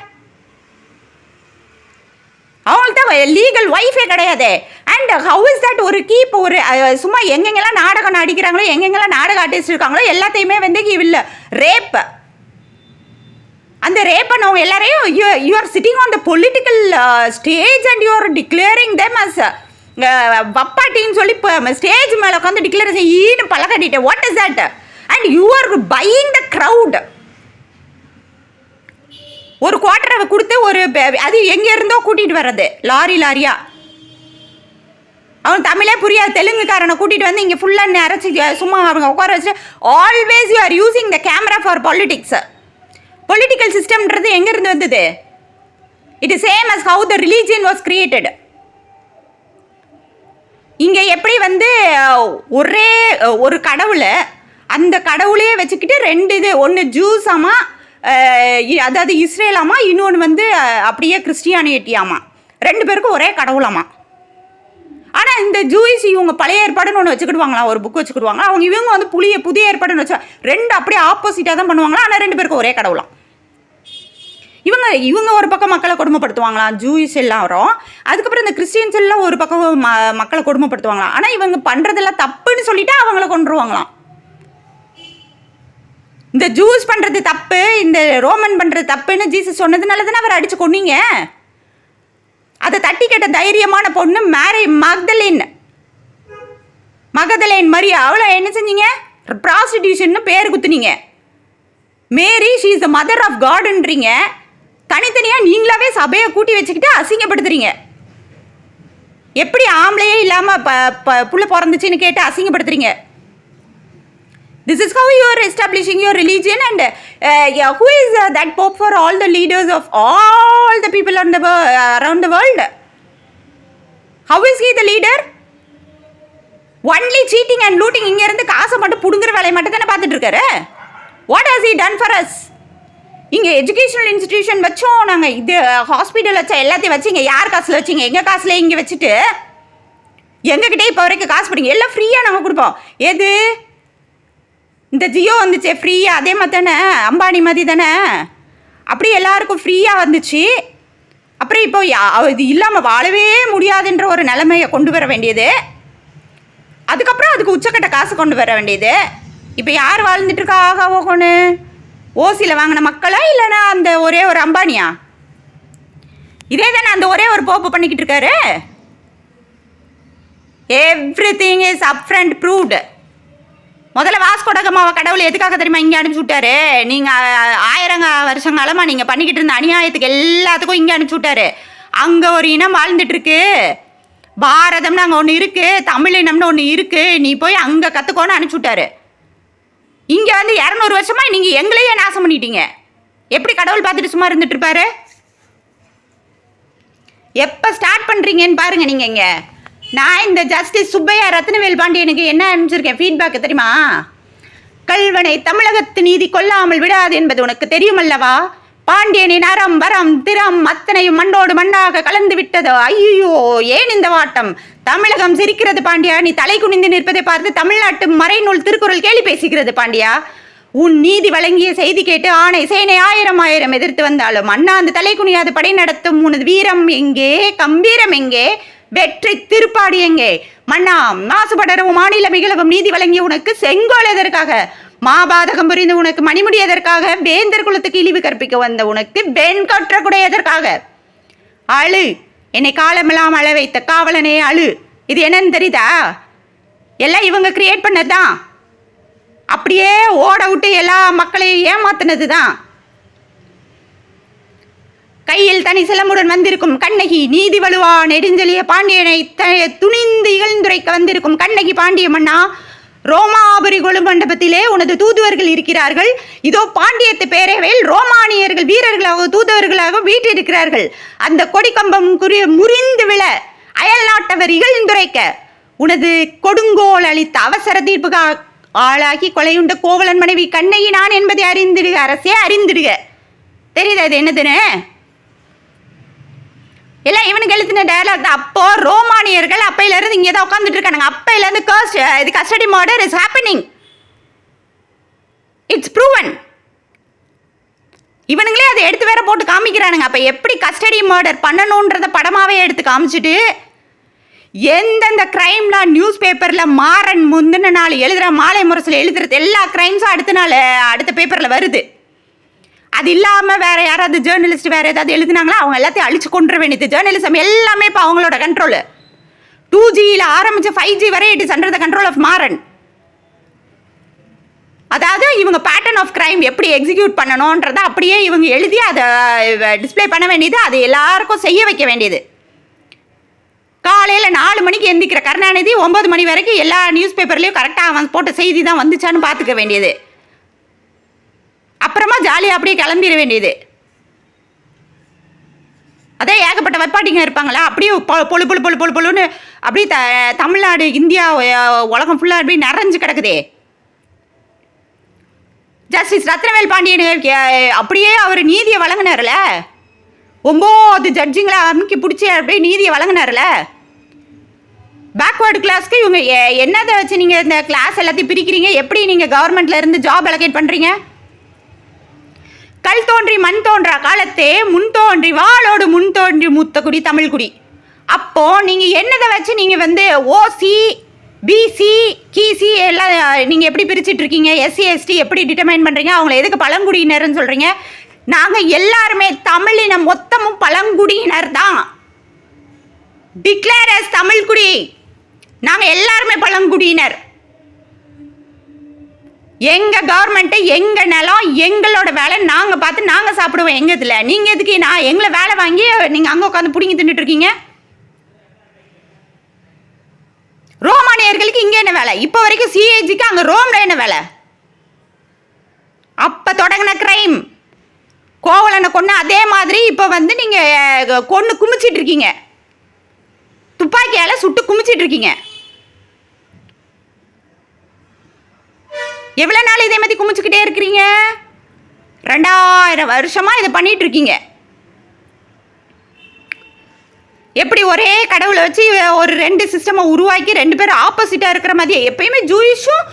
அவங்கள்ட்ட லீகல் ஒய்ஃபே கிடையாது. And how is that? ஒரு கீப் ஒரு சும்மா எங்கெங்கெல்லாம் நாடகம் நடிக்கிறாங்களோ, எங்கெங்கெல்லாம் நாடக ஆர்டிஸ்ட் இருக்காங்களோ எல்லாத்தையுமே வந்து இல்லை ரேப். அந்த ரேப் பண்ணவங்க எல்லாரையும் you are sitting on the political stage and you are declaring them as வப்பாட்டின்னு சொல்லி ஸ்டேஜ் மேலே உட்காந்து டிக்ளேர் ஈன்னு பல கட்டிட்டேன். What is that? And you are buying the crowd. ஒரு குவார்ட்டரை கொடுத்து ஒரு அது எங்கேருந்தோ கூட்டிகிட்டு வர்றது லாரியா. அவன் தமிழே புரியாது, தெலுங்குக்காரனை கூட்டிகிட்டு வந்து இங்கே ஃபுல்லாக அரைச்சி சும்மா அவங்க உட்கார வச்சு. Always you are using the camera for politics. Political சிஸ்டம்ன்றது எங்கேருந்து வந்தது? It is same as how the religion was created. இங்கே எப்படி வந்து ஒரே ஒரு கடவுளை அந்த கடவுளையே வச்சுக்கிட்டு ரெண்டு இது, ஒன்று ஜூஸாமா அதாவது இஸ்ரேலாமா, இன்னொன்று வந்து அப்படியே கிறிஸ்டியானிட்டியாமா, ரெண்டு பேருக்கும் ஒரே கடவுளாமா. ஆனால் இந்த ஜூயிஸ் இவங்க பழைய ஏற்பாடுன்னு ஒன்று வச்சுக்கிடுவாங்களா, ஒரு புக் வச்சுக்கிடுவாங்க. அவங்க இவங்க வந்து புதிய ஏற்பாடுன்னு வச்சா ரெண்டு அப்படியே ஆப்போசிட்டாக தான் பண்ணுவாங்களா. ஆனால் ரெண்டு பேருக்கும் ஒரே கடவுளாம். இவங்க ஒரு பக்கம் மக்களை கொடுமைப்படுத்துவாங்களாம், ஜூயிஸ் எல்லாம் வரும். அதுக்கப்புறம் இந்த கிறிஸ்டியன்ஸ் எல்லாம் ஒரு பக்கம் மக்களை கொடுமைப்படுத்துவாங்களாம். ஆனால் இவங்க பண்ணுறதெல்லாம் தப்புன்னு சொல்லிட்டு அவங்கள கொண்டுருவாங்களாம். இந்த ஜூஸ் பண்ணுறது தப்பு, இந்த ரோமன் பண்ணுறது தப்புன்னு ஜீசஸ் சொன்னதுனால தானே அவர் அடித்து கொன்னீங்க. அதை தட்டி கேட்ட தைரியமான பொண்ணு மகதலேன் மரியா, அவளை என்ன செஞ்சீங்க? ப்ராஸ்டிடியூஷன் பேர் குத்துனீங்க. Mary she is the mother of காட்ன்றீங்க. தனித்தனியாக நீங்களாவே சபையை கூட்டி வச்சுக்கிட்டு அசிங்கப்படுத்துறீங்க. எப்படி ஆம்பளையே இல்லாமல் புள்ள பிறந்துச்சின்னு கேட்டு அசிங்கப்படுத்துறீங்க. This is how you are establishing your religion. And who is that Pope for all the leaders of all the people around the world? How is he the leader? Only cheating and looting. இங்க இருந்து காசை மட்டும் புடுங்குற வேலையை மட்டும் தானே பார்த்துட்டு இருக்காரு. What has he done for us? இங்கே எஜுகேஷனல் இன்ஸ்டிடியூஷன் வச்சோம், நாங்கள் இது ஹாஸ்பிட்டல் வச்சா எல்லாத்தையும் வச்சு இங்கே யார் காசில் வச்சிங்க? எங்கள் காசுல இங்கே வச்சுட்டு எங்ககிட்டே இப்போ வரைக்கும் காசு பிடிங்க, எல்லாம் ஃப்ரீயாக நாங்கள் கொடுப்போம். எது இந்த ஜியோ வந்துச்சு ஃப்ரீயாக, அதே மாதிரி தானே அம்பானி மாதிரி தானே, அப்படி எல்லாருக்கும் ஃப்ரீயாக வந்துச்சு. அப்புறம் இப்போ இது இல்லாமல் வாழவே முடியாதுன்ற ஒரு நிலைமையை கொண்டு வர வேண்டியது, அதுக்கப்புறம் அதுக்கு உச்சக்கட்ட காசு கொண்டு வர வேண்டியது. இப்போ யார் வாழ்ந்துட்டு இருக்கா? ஒன்று ஓசியில் வாங்கின மக்களா இல்லைனா அந்த ஒரே ஒரு அம்பானியா? இதே தானே அந்த ஒரே ஒரு போப்பு பண்ணிக்கிட்டு இருக்காரு. Everything is upfront proved. முதல்ல வாஸ்கோடகமாவை கடவுள் எதுக்காக தெரியுமா இங்கே அனுப்பிச்சி விட்டாரு? நீங்கள் 1000 வருஷங்காலமாக நீங்கள் பண்ணிக்கிட்டு இருந்த அநியாயத்துக்கு எல்லாத்துக்கும் இங்கே அனுப்பிச்சி விட்டாரு. அங்கே ஒரு இனம் வாழ்ந்துட்டு இருக்கு, பாரதம்னு அங்கே ஒன்று இருக்குது, தமிழ் இனம்னு ஒன்று இருக்குது, நீ போய் அங்கே கற்றுக்கோன்னு அனுப்பிச்சி விட்டாரு. இங்கே வந்து 200 வருஷமாக நீங்கள் எங்களையே நாசம் பண்ணிட்டீங்க. எப்படி கடவுள் பார்த்துட்டு சும்மா இருந்துட்டு இருப்பாரு? எப்போ ஸ்டார்ட் பண்ணுறீங்கன்னு பாருங்கள். நீங்கள் இங்கே நான் இந்த ஜஸ்டிஸ் சுப்பையா ரத்னவேல் பாண்டியனுக்கு என்ன அனுப்பிச்சிருக்கேன் ஃபீட்பேக் தெரியுமா? கல்வனை தமிழகத்து நீதி கொல்லாமல் விடாது என்பது உனக்கு தெரியுமல்லவா? பாண்டியனின் அறம் வரம் திறம் அத்தனையும் மண்ணோடு மண்ணாக கலந்து விட்டது. ஐயோ ஏன் இந்த வாட்டம்? தமிழகம் சிரிக்கிறது பாண்டியா, நீ தலை குனிந்து நிற்பதை பார்த்து தமிழ்நாட்டு மறைநூல் திருக்குறள் கேலி பேசுகிறது பாண்டியா. உன் நீதி வழங்கிய செய்தி கேட்டு ஆணை சேனை 1000 எதிர்த்து வந்தாலும் அண்ணாந்து தலை குனியாது படை நடத்தும் உனது வீரம் எங்கே? கம்பீரம் எங்கே? வெற்றி திருப்பாடி எங்கே? மன்னா மாசுபடரவும் மாநில மிகளவும் நீதி வழங்கிய உனக்கு செங்கோல் எதற்காக? மாபாதகம் புரிந்து உனக்கு மணிமுடி எதற்காக? வேந்தர் குலத்துக்கு இழிவு கற்பிக்க வந்த உனக்கு வெண்கொற்ற கூட எதற்காக? அழு, என்னை காலமெல்லாம் அழ வைத்த காவலனே அழு. இது என்னன்னு தெரியுதா? எல்லாம் இவங்க கிரியேட் பண்ணதுதான், அப்படியே ஓட விட்டு எல்லா மக்களையும் ஏமாத்தினது தான். கையில் தனி சிலமுடன் வந்திருக்கும் கண்ணகி, நீதி வலுவா நெடுஞ்செலிய பாண்டியனை துணிந்து இகழ்ந்துரைக்க வந்திருக்கும் கண்ணகி பாண்டிய மன்னா, ரோமாபுரி கொலு மண்டபத்திலே உனது தூதுவர்கள் இருக்கிறார்கள். இதோ பாண்டியத்து பேரவையில் ரோமானியர்கள் வீரர்களாக தூதுவர்களாக வீற்றிருக்கிறார்கள். அந்த கொடிக்கம்பம் முறிந்து விழ அயல் நாட்டவர் இகழ்ந்துரைக்க உனது கொடுங்கோல் அளித்த அவசர தீர்ப்புக்கு ஆளாகி கொலையுண்ட கோவலன் மனைவி கண்ணகி நான் என்பதை அறிந்திடுக. அரசே அறிந்திடுக. தெரியுதா இது என்னதுன்னு? எல்லாம் இவனுக்கு எழுத்துன டயலாக் தான். அப்போ ரோமானியர்கள் அப்பையிலேருந்து இங்கே தான் உட்காந்துட்டு இருக்கானுங்க. அப்பையிலேருந்து இது custody murder is happening, it's proven. இவனுங்களே அதை எடுத்து வேற போட்டு காமிக்கிறானுங்க. அப்போ எப்படி கஸ்டடி மர்டர் பண்ணணுன்றத படமாகவே எடுத்து காமிச்சிட்டு எந்தெந்த கிரைம்லாம் நியூஸ் பேப்பரில் மாறன் முந்தின நாள் எழுதுகிற மாலை முரசில் எழுதுறது எல்லா கிரைம்ஸும் அடுத்த பேப்பரில் வருது. அது இல்லாமல் வேறு யாராவது ஜேர்னலிஸ்ட் வேறு ஏதாவது எழுதுனாங்களா அவங்க எல்லாத்தையும் அழிச்சு கொண்டுற வேண்டியது. ஜேர்னலிசம் எல்லாமே இப்போ அவங்களோட கண்ட்ரோலு. 2Gயில் ஆரம்பித்த 5G வரை it is under the control of Maran. அதாவது இவங்க பேட்டர்ன் ஆஃப் கிரைம் எப்படி எக்ஸிக்யூட் பண்ணணுன்றதை அப்படியே இவங்க எழுதி அதை டிஸ்பிளே பண்ண வேண்டியது, அது எல்லாருக்கும் செய்ய வைக்க வேண்டியது. காலையில் 4 மணிக்கு எந்திக்கிற கருணாநிதி 9 மணி வரைக்கும் எல்லா நியூஸ் பேப்பர்லேயும் கரெக்டாக அவன் போட்ட செய்தி தான் வந்துச்சான்னு பார்த்துக்க வேண்டியது. அப்புறமா ஜாலியாக அப்படியே கிளம்பிட வேண்டியது. அதே ஏகப்பட்ட வற்பாட்டிங்க இருப்பாங்களா, அப்படியே பொழு பொழு பொழு பொழு பொழுன்னு அப்படியே தமிழ்நாடு இந்தியா உலகம் ஃபுல்லாக அப்படியே நிறைஞ்சு கிடக்குதே. ஜஸ்டிஸ் ரத்னவேல் பாண்டியன் அப்படியே அவர் நீதியை வழங்கினார்ல, 9 ஜட்ஜுங்களை அமுக்கி பிடிச்சி அப்படியே நீதியை வழங்கினார்ல. பேக்வேர்டு கிளாஸ்க்கு இவங்க என்னதை வச்சு நீங்கள் இந்த கிளாஸ் எல்லாத்தையும் பிரிக்கிறீங்க? எப்படி நீங்கள் கவர்மெண்ட்டில் இருந்து ஜாப் அலோகேட் பண்ணுறீங்க? கல் தோன்றி மண் தோன்றா காலத்தே முன் தோன்றி வாளோடு முன் தோன்றி மூத்தக்குடி தமிழ்குடி. அப்போது நீங்கள் என்னதை வச்சு நீங்கள் வந்து ஓசி பிசி கிசி எல்லாம் நீங்கள் எப்படி பிரிச்சுட்டு இருக்கீங்க? எஸ்சி எஸ்டி எப்படி டிட்டர்மைன் பண்ணுறீங்க? அவங்கள எதுக்கு பழங்குடியினர்னு சொல்கிறீங்க? நாங்கள் எல்லாருமே தமிழினம் மொத்தமும் பழங்குடியினர் தான். டிக்ளேர் அஸ் தமிழ்குடி. நாங்கள் எல்லாருமே பழங்குடியினர். எங்கள் கவர்மெண்ட்டு எங்கள் நிலம் எங்களோட வேலை நாங்கள் பார்த்து நாங்கள் சாப்பிடுவோம். எங்கள் இதில் நீங்கள் எதுக்கு எங்களை வேலை வாங்கி நீங்கள் அங்கே உட்காந்து பிடிங்கி தின்னுட்டு இருக்கீங்க? ரோமானியர்களுக்கு இங்கே என்ன வேலை? இப்போ வரைக்கும் சிஏஜிக்கு அங்கே ரோமில் என்ன வேலை? அப்போ தொடங்கின கிரைம் கோவலனை கொண்டு அதே மாதிரி இப்போ வந்து நீங்கள் கொன்று குமிச்சிட்டு இருக்கீங்க, துப்பாக்கியால் சுட்டு குமிச்சிட்டு இருக்கீங்க. எவ்வளோ நாள் இதே மாதிரி குமிச்சுக்கிட்டே இருக்கிறீங்க? 2000 வருஷமாக இதை பண்ணிட்டு இருக்கீங்க. எப்படி ஒரே கடவுளை வச்சு ஒரு 2 சிஸ்டமை உருவாக்கி 2 பேர் ஆப்போசிட்டாக இருக்கிற மாதிரி எப்பயுமே ஜூயிஷும்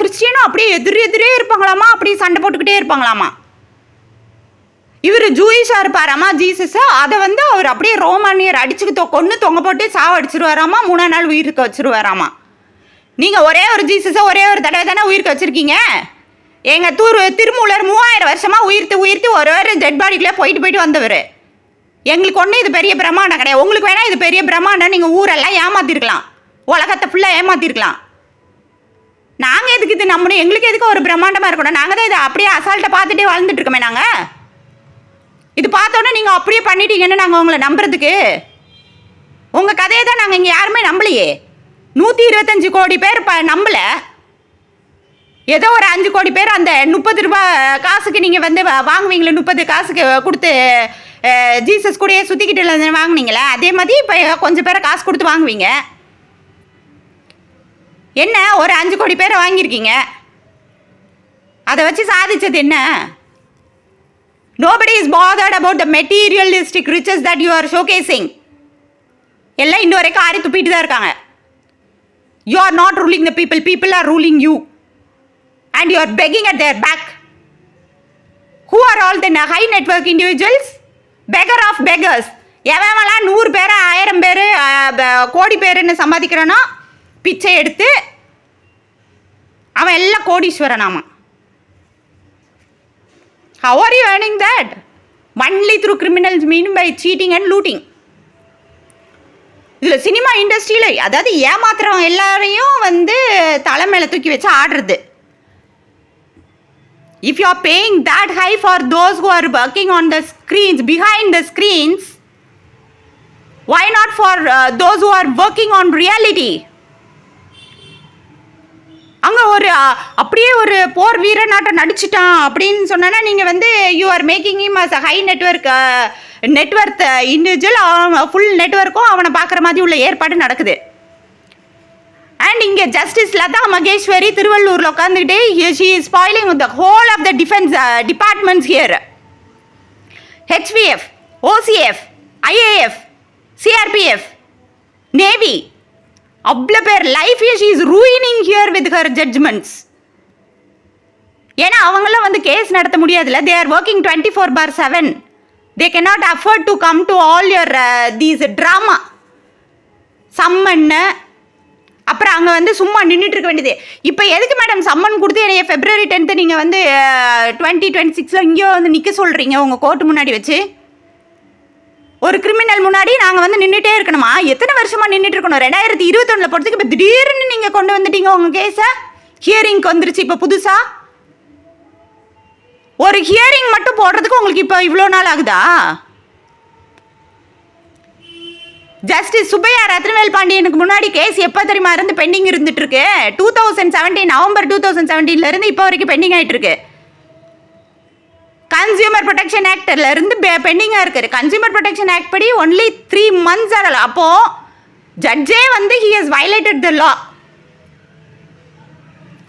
கிறிஸ்டியனும் அப்படியே எதிரே இருப்பாங்களாமா, அப்படியே சண்டை போட்டுக்கிட்டே இருப்பாங்களாமா. இவர் ஜூயிஷாக இருப்பாராமா ஜீசஸ், அதை வந்து அவர் அப்படியே ரோமானியர் அடிச்சுக்கு கொன்று தொங்க போட்டு சாவடிச்சிருவாராமா, 3ஆம் நாள் உயிருக்கு வச்சிருவாராமா. நீங்கள் ஒரே ஒரு ஜீசஸை ஒரே ஒரு தடவை தானே உயிருக்கு வச்சுருக்கீங்க. எங்கள் திருமூலர் 3000 வருஷமாக உயிர்த்து ஒரு டெட் பாடிக்குள்ளே போயிட்டு வந்தவர். எங்களுக்கு ஒன்றும் இது பெரிய பிரம்மாண்டம் கிடையாது. உங்களுக்கு வேணால் இது பெரிய பிரம்மாண்டம், நீங்கள் ஊரெல்லாம் ஏமாற்றிருக்கலாம், உலகத்தை ஃபுல்லாக ஏமாற்றிருக்கலாம். நாங்கள் எதுக்கு இது நம்பணும்? எங்களுக்கு எதுக்கு ஒரு பிரம்மாண்டமாக இருக்கணும்? நாங்கள் தான் இதை அப்படியே அசால்ட்டை பார்த்துட்டே வாழ்ந்துட்டு இருக்கோமே. நாங்கள் இது பார்த்தோன்னே நீங்கள் அப்படியே பண்ணிட்டீங்கன்னு நாங்கள் உங்களை நம்புறதுக்கு உங்கள் கதையை தான் நாங்கள் இங்கே யாருமே நம்பலையே. 125 கோடி பேர் நம்பலை. ஏதோ ஒரு 5 கோடி பேர் அந்த 30 ரூபா காசுக்கு நீங்கள் வந்து வாங்குவீங்களே, 30 காசுக்கு கொடுத்து ஜீசஸ் கூடயே சுற்றிக்கிட்டு வாங்குனீங்களே, அதே மாதிரி இப்போ கொஞ்சம் பேரை காசு கொடுத்து வாங்குவீங்க. என்ன ஒரு 5 கோடி பேரை வாங்கியிருக்கீங்க, அதை வச்சு சாதிச்சது என்ன? Nobody is bothered about the materialistic riches that you are showcasing. எல்லாம் இன்ன வரைக்கும் ஆறி துப்பிட்டு தான் இருக்காங்க. You are not ruling the people, people are ruling you. And you are begging at their back. Who are all the high network individuals? Beggar of beggars. எவன்லாம் 100 பேர் 1000 பேர் கோடி பேருன்னு சம்பாதிக்கிறானோ பிச்சை எடுத்து அவன் எல்லாம் கோடீஸ்வரனாமா. How are you earning that? Only through criminals, meaning by cheating and looting. இதில் சினிமா இண்டஸ்ட்ரியில் அதாவது ஏமாத்துறவங்க எல்லாரையும் வந்து தலை மேலே தூக்கி வச்சு ஆடுறது. If you are paying that high for those who are working on the screens, behind the screens, why not for those who are working on reality? அங்கே ஒரு அப்படியே ஒரு போர் வீரனாட்டம் நடிச்சிட்டான் அப்படின்னு சொன்னா நீங்கள் வந்து you are making him as high net worth individual. அவன் ஃபுல் நெட்வொர்க்கும் அவனை பார்க்குற மாதிரி உள்ள ஏற்பாடு நடக்குது. அண்ட் இங்கே ஜஸ்டிஸ் லதா மகேஸ்வரி திருவள்ளூரில் உட்காந்துக்கிட்டே she is spoiling the whole of the defence departments here. HVF, OCF, IAF, CRPF, navy, அவ்வளோ பேர் life she is ruining here with her judgments. ஏன்னா அவங்களாம் வந்து கேஸ் நடத்த முடியாதுல்ல. They are working 24/7. They cannot afford to come to all your these drama. சம்மன்னு அப்புறம் அங்கே வந்து சும்மா நின்றுட்டு இருக்க வேண்டியது. இப்போ எதுக்கு மேடம் சம்மன் கொடுத்து என்னைய February 10th நீங்கள் வந்து 2026 இங்கேயோ வந்து நிற்க சொல்கிறீங்க உங்கள் கோர்ட்டு முன்னாடி வச்சு? ஒரு கிரிமினல் முன்னாடி நாங்கள் வந்து நின்றுட்டே இருக்கணுமா? எத்தனை வருஷமாக நின்றுட்டு இருக்கணும்? 2021 போகிறதுக்கு இப்போ திடீர்னு நீங்கள் கொண்டு வந்துட்டீங்க உங்கள் கேஸை. ஹியரிங்க்கு வந்துருச்சு இப்போ புதுசாக. ஒரு ஹியரிங் மட்டும் போடுறதுக்கு உங்களுக்கு இப்போ இவ்வளோ நாள் ஆகுதா? ஜஸ்டிஸ் சுப்பையா ரத்னவேல் பாண்டியனுக்கு முன்னாடி கேஸ் எப்போ தெரியுமா இருந்து பெண்டிங் இருந்துட்டு இருக்கு? 2017 நவம்பர் 2017 இப்போ வரைக்கும் பெண்டிங் ஆகிட்டு இருக்கு. கன்சியூமர் ப்ரொடெக்ஷன் ஆக்டில் இருந்து பெண்டிங்காக இருக்குது. கன்சியூமர் ப்ரொடெக்ஷன் ஆக்ட் படி ஒன்லி 3 months ஆகலாம். அப்போது ஜட்ஜே வந்து he has violated the law.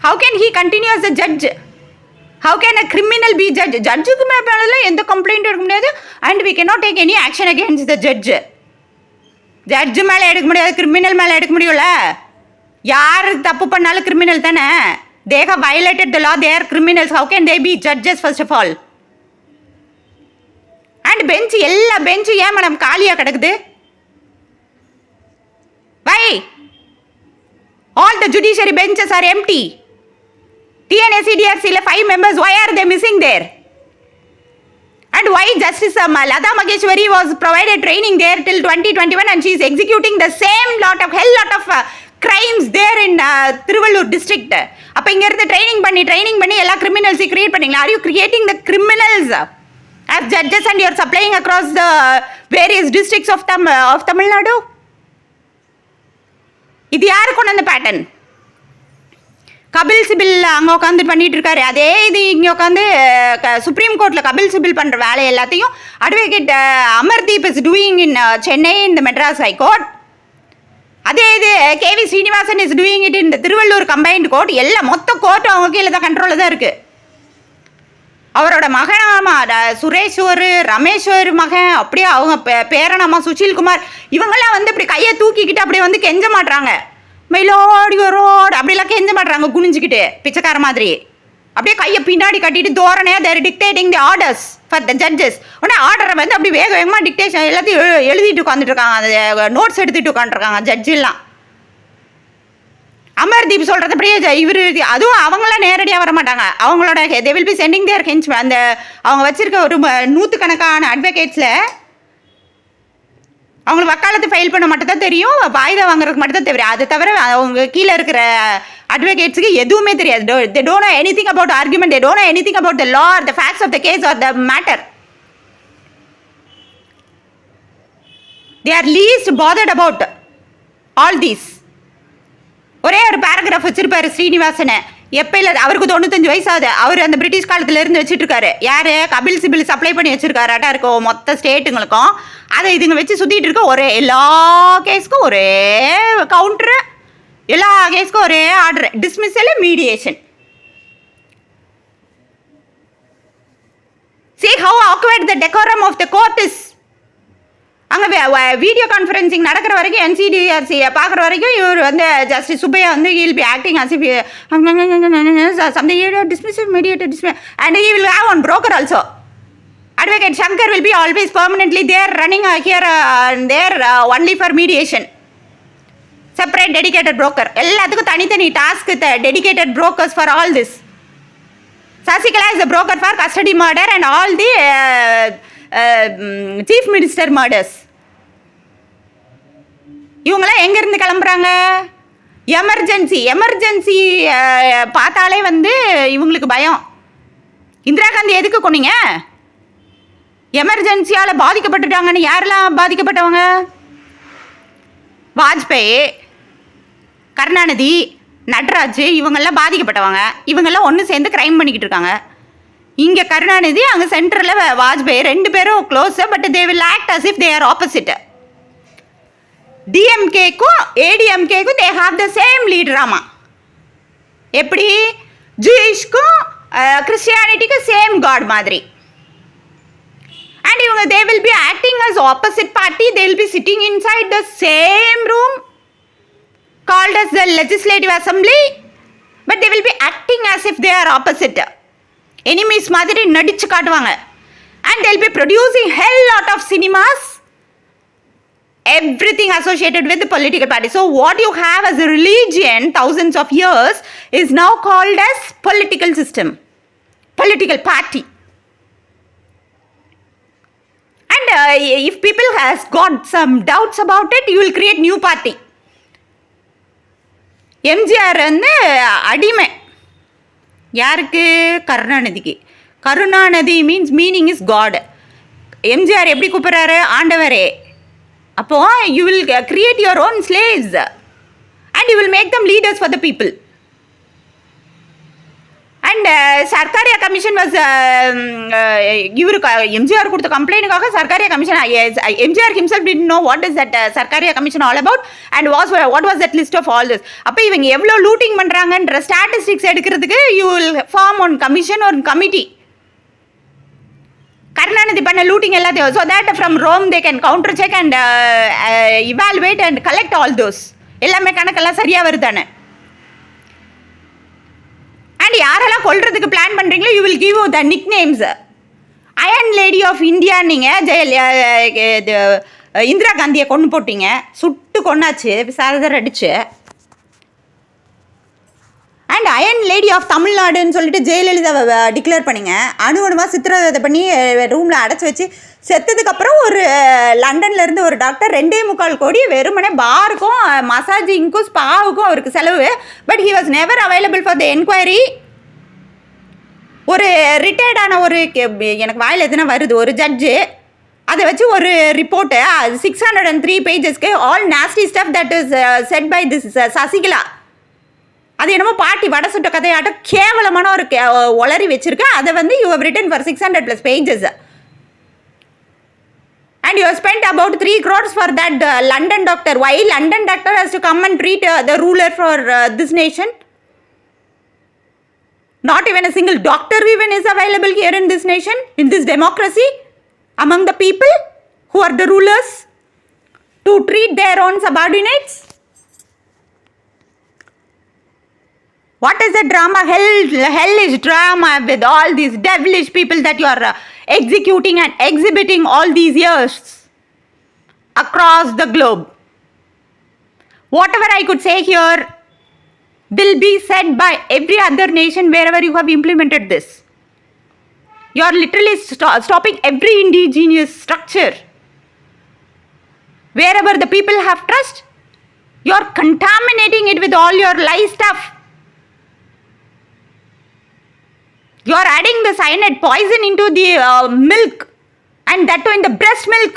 How can he continue as a judge? How can a criminal be judge? ஜட்ஜுக்கு மேலே எந்த கம்ப்ளைண்ட்டும் எடுக்க முடியாது. And we cannot take any action against the judge. ஜட்ஜு மேலே எடுக்க முடியாது, கிரிமினல் மேலே எடுக்க முடியும்ல. யார் தப்பு பண்ணாலும் கிரிமினல் தானே. They have violated the law, they are criminals. How can they be judges first of all? And bench எல்லா பெஞ்சும் ஏன் மேடம் காலியாக கிடக்குது? Why all the judiciary benches are empty? TNSCDRCல 5 members, why are they missing there? And why Justice Lata Maheshwari was provided training there till 2021 and she is executing the same lot of crimes there in Tiruvallur district? அப்போ இங்கேருந்து ட்ரைனிங் பண்ணி எல்லா கிரிமினல்ஸையும் கிரியேட் பண்ணீங்களா? Are you creating the criminals as judges and you are supplying across the various districts of Tamil Nadu? இது யாரு கொண்டு வந்த பேட்டர்ன்? கபில் சிபில் அங்கே உட்காந்து பண்ணிட்டு இருக்காரு. அதே இது இங்கே உட்காந்து சுப்ரீம் கோர்ட்டில் கபில் சிபில் பண்ணுற வேலை எல்லாத்தையும் advocate Amardeep is doing in Chennai இந்த மெட்ராஸ் ஹைகோர்ட். அதே இது KV Srinivasan is doing it இந்த திருவள்ளூர் கம்பைன்டு கோர்ட். எல்லாம் மொத்த கோர்ட்டும் அவங்க கீழே தான் கண்ட்ரோலில் தான் இருக்குது. அவரோட மகனாமா சுரேஸ்வர் ரமேஸ்வர் மகன் அப்படியே அவங்க பேரனாமா சுஷில்குமார் இவங்கெல்லாம் வந்து இப்படி கையை தூக்கிக்கிட்டு அப்படியே வந்து கெஞ்ச மாட்டுறாங்க. மயிலோடி ரோடு அப்படிலாம் கெஞ்ச மாட்டுறாங்க குனிஞ்சிக்கிட்டு பிச்சைக்கார மாதிரி. அப்படியே கையை பின்னாடி கட்டிட்டு தோரணையாக there dictating the orders for the judges. உடனே ஆர்டரை வந்து அப்படி வேக வேகமாக டிக்டேஷன் எல்லாத்தையும் எழுதிட்டு உட்காந்துட்டு இருக்காங்க. அந்த நோட்ஸ் எடுத்துகிட்டு உட்காந்துருக்காங்க ஜட்ஜெல்லாம். அமர்தீப் சொல்கிறது அப்படியே இவர் அதுவும் அவங்களாம் நேரடியாக வர மாட்டாங்க. அவங்களோட தே வில் பி சென்டிங் தேர் ஹென்ச் அந்த அவங்க வச்சுருக்க ஒரு 100கணக்கான அட்வொகேட்ஸில் அவங்களுக்கு வக்காலத்து ஃபைல் பண்ண மட்டும் தான் தெரியும், வாய்தா வாங்குறதுக்கு மட்டும் தான் தெரியும். அது தவிர அவங்க கீழே இருக்கிற அட்வொகேட்ஸுக்கு எதுவுமே தெரியாது. They don't know anything about argument, they don't know anything about the law or the facts of the case or the matter. They are least bothered about all these. ஒரே ஒரு பேராகிராஃப் வச்சிருப்பாரு ஸ்ரீனிவாசனை. எப்பயில அவருக்கு 95 வயசாகுது. அவர் அந்த பிரிட்டிஷ் காலத்துல இருந்து வச்சுட்டு இருக்காரு. யாரு கபில் சிபில் சப்ளை பண்ணி வச்சிருக்காராட்டா இருக்கும் மொத்த ஸ்டேட்டுங்களுக்கும். அதை இதுங்க வச்சு சுத்திட்டு இருக்க. ஒரே எல்லா கேஸ்க்கும் ஒரே கவுண்டரு, எல்லா கேஸ்க்கும் ஒரே order, dismissal, mediation. See how awkward the decorum of the court is. அங்கே வீடியோ கான்ஃபரன்சிங் நடக்கிற வரைக்கும் NCDRC பார்க்குற வரைக்கும் இவர் வந்து ஜஸ்டிஸ் சுப்பையா வந்து he will be acting as if something dismissive, mediated, and he will have one broker also. Advocate Shankar will be always permanently there running here and there only for mediation. Separate dedicated broker. எல்லாத்துக்கும் தனித்தனி task dedicated brokers for all this. Sasikala is the broker for custody murder and all the chief minister murders. இவங்களாம் எங்கேருந்து கிளம்புறாங்க? எமர்ஜென்சி பார்த்தாலே வந்து இவங்களுக்கு பயம். இந்திரா காந்தி எதுக்கு கொன்னீங்க? எமர்ஜென்சியால் பாதிக்கப்பட்டுட்டாங்கன்னு. யாரெல்லாம் பாதிக்கப்பட்டவங்க? வாஜ்பாய், கருணாநிதி, நட்ராஜ் இவங்கெல்லாம் பாதிக்கப்பட்டவங்க. இவங்கெல்லாம் ஒன்று சேர்ந்து க்ரைம் பண்ணிக்கிட்டு இருக்காங்க. இங்கே கருணாநிதி, அங்கே சென்டரில் வாஜ்பாய், 2 பேரும் close. But they will act as if they are opposite. டிஎம்கேக்கும் ஏடிஎம்கேக்கும் தே ஹாவ் த சேம் லீடராமா. எப்படி? ஜூயிஷ்க்கும் கிறிஸ்டியானிட்டிக்கும் சேம் காட் மாதிரி. அண்ட் இவங்க they will be acting as opposite party. They will be sitting inside the same room called as the legislative assembly. But they will be acting as if they are opposite. Enemies மாதிரி நடிச்சு காட்டுவாங்க. And they'll be producing hell lot of cinemas, everything associated with the political party. So what you have as a religion thousands of years is now called as political system, political party. And if people has got some doubts about it, you will create new party. MGR வந்து அடிமை யாருக்கு? கருணாநிதிக்கு. Karunanidhi meaning is god. MGR எப்படி கூப்பிட்றாரு? ஆண்டவரே. அப்போது you will create your own slaves and you will make them leaders for the people. And Sarkaria commission was இவருக்கு எம்ஜிஆர் கொடுத்த கம்ப்ளைண்ட்டுக்காக Sarkaria commission MGR himself did know what is that Sarkaria commission all about and what was that list of all this. அப்போ இவங்க எவ்வளோ லூட்டிங் பண்ணுறாங்கன்ற ஸ்டாட்டிஸ்டிக்ஸ் எடுக்கிறதுக்கு you will form one commission ஒரு கமிட்டி. கருணாநிதி பண்ண லூட்டிங் எல்லாத்தையும் so that from Rome they can counter check and evaluated and collect all those. எல்லாமே கணக்கெல்லாம் சரியாக வருதானே. அண்ட் யாரெல்லாம் கொல்றதுக்கு பிளான் பண்ணுறீங்களோ you will give the nicknames. Iron lady of India. நீங்கள் இந்திரா காந்தியை கொண்டு போட்டீங்க, சுட்டு கொண்டாச்சு, சாரதர் அடிச்சு. அண்ட் அயன் லேடி ஆஃப் தமிழ்நாடுன்னு சொல்லிட்டு ஜெயலலிதாவை டிக்ளேர் பண்ணிங்க. அணுவணுமாக சித்திரவதை பண்ணி ரூமில் அடைச்சி வச்சு செத்ததுக்கப்புறம் ஒரு லண்டன்லேருந்து ஒரு டாக்டர் 2.25 கோடி வெறுமனே பாருக்கும் மசாஜிங்க்கும் ஸ்பாவுக்கும் அவருக்கு செலவு. But he was never available for the enquiry. ஒரு ரிட்டையர்டான ஒரு எனக்கு வாயில் எதுனா வருது ஒரு ஜட்ஜு அதை வச்சு ஒரு ரிப்போர்ட்டு 603 பேஜஸ்க்கு all nasty stuff that is said by this Sasikala. அது என்னமோ பாட்டி வடை சுட்ட கதையாட்டம் கேவலமான ஒரு ஒளரி வச்சுருக்கேன். அதை வந்து you have written for 600+ pages. And you have spent about 3 crores for that London doctor. Why London doctor has to come and treat the ruler for this nation? Not even a single doctor even is available here in this nation, in this democracy, among the people who are the rulers, to treat their own subordinates. What is the drama? Hellish drama with all these devilish people that you are executing and exhibiting all these years across the globe. Whatever I could say here will be said by every other nation wherever you have implemented this. You are literally stopping every indigenous structure. Wherever the people have trust, you are contaminating it with all your lie stuff. You are adding the cyanide poison into the milk, and that too in the breast milk.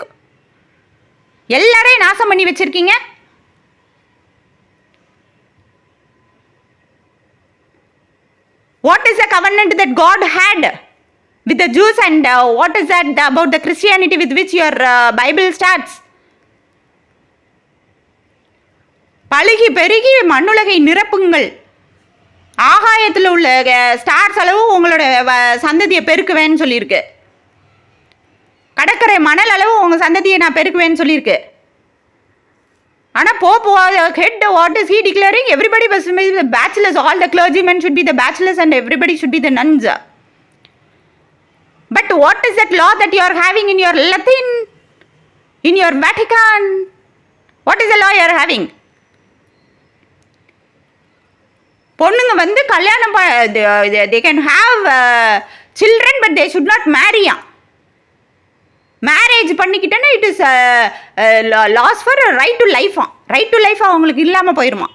எல்லாரையும் நாசம் பண்ணி வச்சிருக்கீங்க. What is the covenant that God had with the Jews, and what is that about the Christianity with which your Bible starts? பழுகி பெருகி மண்ணுலகை நிரப்புங்கள். ஆகாயத்தில் உள்ள ஸ்டார்ஸ் அளவு உங்களோட சந்ததியை பெருக்குவேன்னு சொல்லியிருக்கு. கடற்கரை மணல் அளவு உங்கள் சந்ததியை நான் பெருக்குவேன்னு சொல்லியிருக்கு. ஆனால் Pope head, what is he declaring? Everybody must be the bachelors. All the clergymen should be the bachelors and everybody should be the nuns. But what is that law that you are having in your Latin, in your Vatican? What is the law you are having? பொண்ணுங்க வந்து கல்யாணம் they can have children but they should not marry. Marriage பண்ணிக்கிட்டேன்னா it is loss for right to life. Right to life அவங்களுக்கு இல்லாமல் போயிடுமா?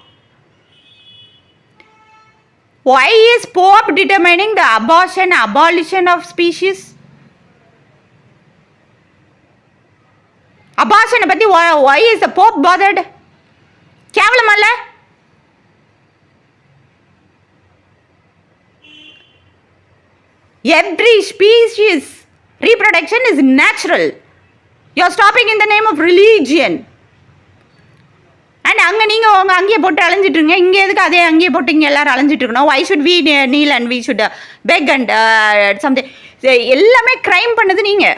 Why is Pope determining the abolition of species? Abortion பற்றி why is the Pope bothered? கேவலமல்ல? Every species reproduction is natural. You are stopping in the name of religion. And அங்கே நீங்கள் உங்கள் அங்கேயே போட்டு அலைஞ்சிட்ருங்க. இங்கே எதுக்கு அதே அங்கேயே போட்டு இங்கே எல்லோரும் அலைஞ்சிட்ருக்கணும்? why should we kneel and we should beg and something? எல்லாமே க்ரைம் பண்ணுது நீங்கள்.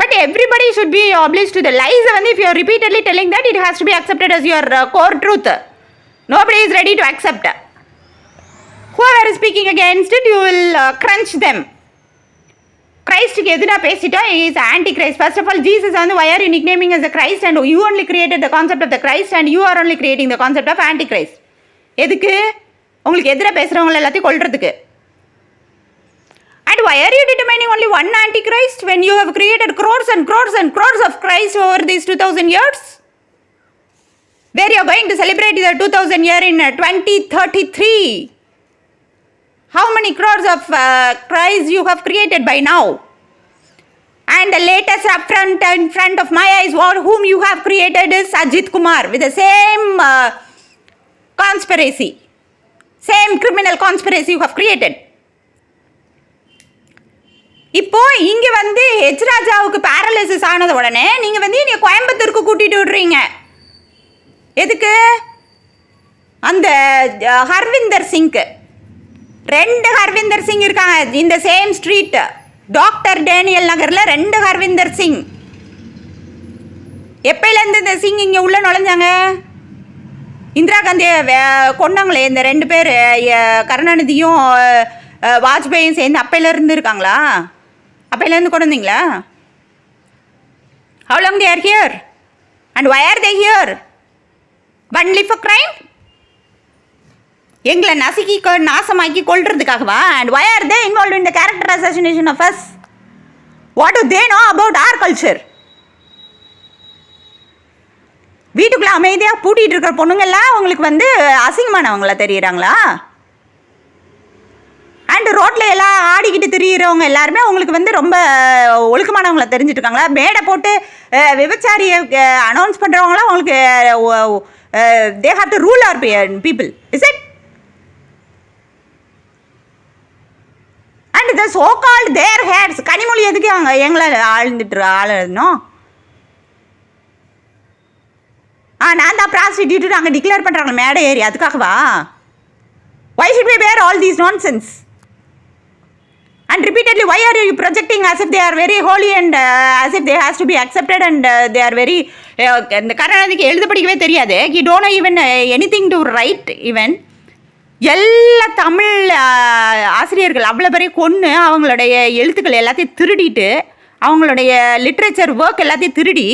But everybody should be obliged to the lies. And if you are repeatedly telling that, it has to be accepted as your core truth. Nobody is ready to accept. Whoever is speaking against it, you will crunch them. Christ-க்கு எதுனா பேசிட்டா is antichrist. First of all, Jesus வந்து why are you nicknaming as a Christ, and you only created the concept of the Christ and you are only creating the concept of antichrist. எதுக்கு? உங்களுக்கு எதிராக பேசுகிறவங்களை எல்லாத்தையும் கொல்றதுக்கு. And why are you determining only one antichrist when you have created crores and crores and crores of Christ over these 2000 years? Where you are going to celebrate the 2000 year in 2033. How many crores of Christ you have created by now? And the latest in front of my eyes, whom you have created is Ajit Kumar with the same conspiracy, same criminal conspiracy you have created. இப்போ இங்கே வந்து ஹெச் ராஜாவுக்கு பேரலிசிஸ் ஆனது உடனே நீங்கள் வந்து நீ கோயம்புத்தூருக்கு கூட்டிகிட்டு விடுறீங்க. எதுக்கு? அந்த ஹர்விந்தர் சிங்க்கு 2 ஹர்விந்தர் சிங் இருக்காங்க இந்த சேம் ஸ்ட்ரீட், டாக்டர் டேனியல் நகரில் 2 ஹர்விந்தர் சிங். எப்பயிலேருந்து இந்த சிங் இங்கே உள்ளே நுழைஞ்சாங்க? இந்திரா காந்தியை கொண்டாங்களே இந்த 2 பேர், கருணாநிதியும் வாஜ்பாயும் சேர்ந்து அப்பையிலேருந்து இருக்காங்களா? அப்பையிலேருந்து கொண்டு வந்தீங்களா? How long they are here? And why are they here? Only for crime? எங்களை நசுக்கி நாசமாக்கி கொள்றதுக்காகவா? And why are they involved in the character assassination of us? What do they know about our culture? வீட்டுக்குள்ளே அமைதியாக பூட்டிகிட்டு இருக்கிற பொண்ணுங்கள்லாம் உங்களுக்கு வந்து அசிங்கமானவங்களா தெரியுறாங்களா? அண்டு ரோட்டில் எல்லாம் ஆடிக்கிட்டு திரியிறவங்க எல்லாருமே உங்களுக்கு வந்து ரொம்ப ஒழுக்கமானவங்களா தெரிஞ்சுட்டு இருக்காங்களா? மேடை போட்டு விபச்சாரியை அனௌன்ஸ் பண்ணுறவங்களாம் உங்களுக்கு they have to rule our people, is it? And the so called their heads, Kanimozhi எதுக்கு அவங்க எங்களை ஆளுந்துட்டு நான் தான் ப்ராஸ்டிடியூட் அங்கே டிக்ளேர் பண்ணுறாங்க மேடை ஏறி, அதுக்காகவா? Why should we bear all these nonsense? And repeatedly, why are you projecting as if they are very holy and as if they has to be accepted and they are very இந்த கருணாநிதிக்கு எழுத படிக்கவே தெரியாது. He don't know even anything to write even. எல்லா தமிழ் ஆசிரியர்கள் அவ்வளோ பெரிய கொன்று அவங்களுடைய எழுத்துக்கள் எல்லாத்தையும் திருடிட்டு அவங்களுடைய லிட்ரேச்சர் ஒர்க் எல்லாத்தையும் திருடி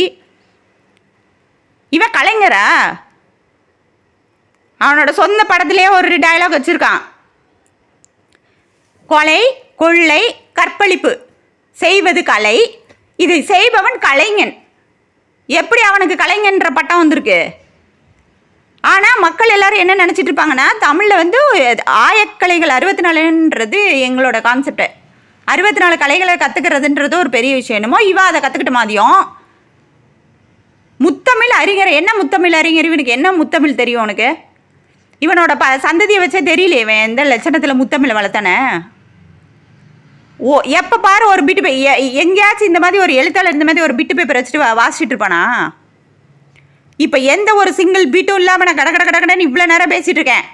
இவன் கலைஞரா? அவனோட சொந்த படத்திலே ஒரு டயலாக் வச்சுருக்கான். கொலை, கொள்ளை, கற்பழிப்பு செய்வது கலை, இதை செய்பவன் கலைஞன். எப்படி அவனுக்கு கலைஞன்ற பட்டம் வந்திருக்கு? ஆனால் மக்கள் எல்லோரும் என்ன நினச்சிட்டு இருப்பாங்கன்னா, தமிழில் வந்து ஆயக்கலைகள் 64ன்றது எங்களோட கான்செப்டு. 64 கலைகளை கற்றுக்கிறதுன்றது ஒரு பெரிய விஷயம். என்னமோ இவன் அதை கற்றுக்கிட்ட மாதிரியும் முத்தமிழ் அறிஞர். என்ன முத்தமிழ் அறிஞர்? இவனுக்கு என்ன முத்தமிழ் தெரியும்? உனக்கு இவனோட சந்ததியை வச்சே தெரியல இவன் எந்த லட்சணத்தில் முத்தமிழை வளர்த்தானே. எப்போ பாரு ஒரு பிட்டு எங்கேயாச்சும் இந்த மாதிரி ஒரு எழுத்தாளர் இந்த மாதிரி ஒரு பிட்டு பேப்பர் வச்சுட்டு வாசிச்சுட்டு இருப்பானா? இப்போ எந்த ஒரு சிங்கிள் பீட்டும் இல்லாமல் நான் கடன்னு இவ்வளோ நேரம் பேசிகிட்டு இருக்கேன்.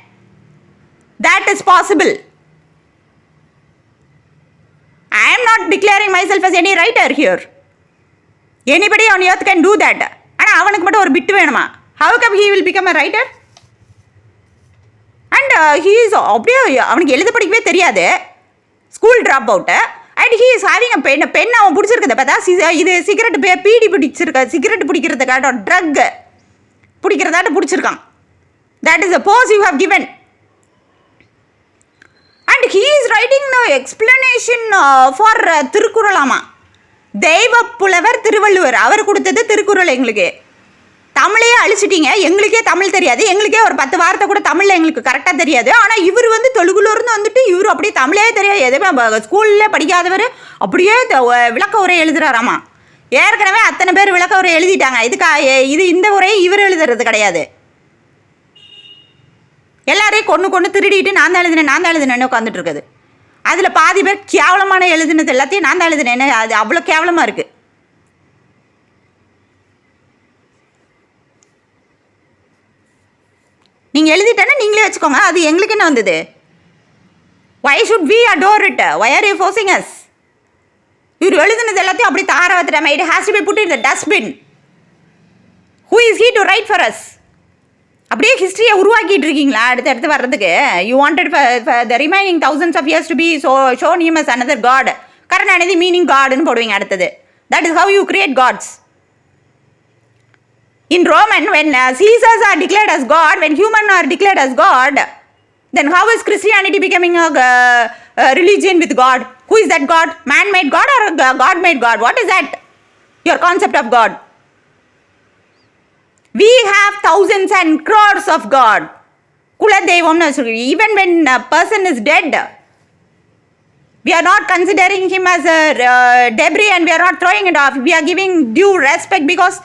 That is possible. I am not declaring myself as any writer here. Anybody on earth can do that. ஆனால் அவனுக்கு மட்டும் ஒரு பிட்டு வேணுமா? How come he will become a writer? And he is அப்படியே அவனுக்கு எழுத படிக்கவே தெரியாது, school drop out. And he is having a pen அவன் பிடிச்சிருக்குது. பார்த்தா இது சிகரெட் பீடி பிடிச்சிருக்க, சிகரெட் பிடிக்கிறதுக்காக ட்ரக் பிடிக்கிறதாட்ட பிடிச்சிருக்கான். That is a pose you have given. And he is writing the explanation for திருக்குறளாமா. தெய்வ புலவர் திருவள்ளுவர் அவர் கொடுத்தது திருக்குறள். எங்களுக்கு தமிழையே அழிச்சிட்டிங்க. எங்களுக்கே தமிழ் தெரியாது. எங்களுக்கே ஒரு 10 வார்த்தை கூட தமிழில் எங்களுக்கு கரெக்டாக தெரியாது. ஆனால் இவர் வந்து தெலுங்குலேருந்து வந்துட்டு இவர் அப்படியே தமிழே தெரியாது, எதுவுமே ஸ்கூலில் படிக்காதவர் அப்படியே விளக்க உரை எழுதுகிறாராமா. ஏற்கனவே அத்தனை பேர் விளக்க உரை எழுதிட்டாங்க. இது இந்த உரையை இவர் எழுதுறது கிடையாது. எல்லாரையும் கொண்டு திருடிட்டு நான் தான் எழுதினேன்னு உட்காந்துட்டு இருக்குது. அதில் பாதி பேர் கேவலமான எழுதுனது எல்லாத்தையும் நான் தான் எழுதினேன்னு. அது அவ்வளோ கேவலமாக இருக்குது. நீங்கள் எழுதிட்டேன்னா நீங்களே வச்சுக்கோங்க, அது எங்களுக்கு என்ன வந்தது? why should we adore it? why are you forcing us? இவர் எழுதுனது எல்லாத்தையும் அப்படி தார வத்துட்டாம. it has to be put in the dustbin. who is he to write for us? அப்படியே ஹிஸ்ட்ரியை உருவாக்கிட்டு இருக்கீங்களா அடுத்து வர்றதுக்கு? You wanted for the remaining thousands of years to be shown him as another god. Karunanidhi meaning காடுன்னு போடுவீங்க அடுத்தது. that is how you create gods. In Roman, when Caesars are declared as God, when humans are declared as God, then how is Christianity becoming a religion with God? Who is that God? Man-made God or God-made God? What is that? Your concept of God. We have thousands and crores of God. Kuladevam. Even when a person is dead, we are not considering him as a debris and we are not throwing it off. We are giving due respect because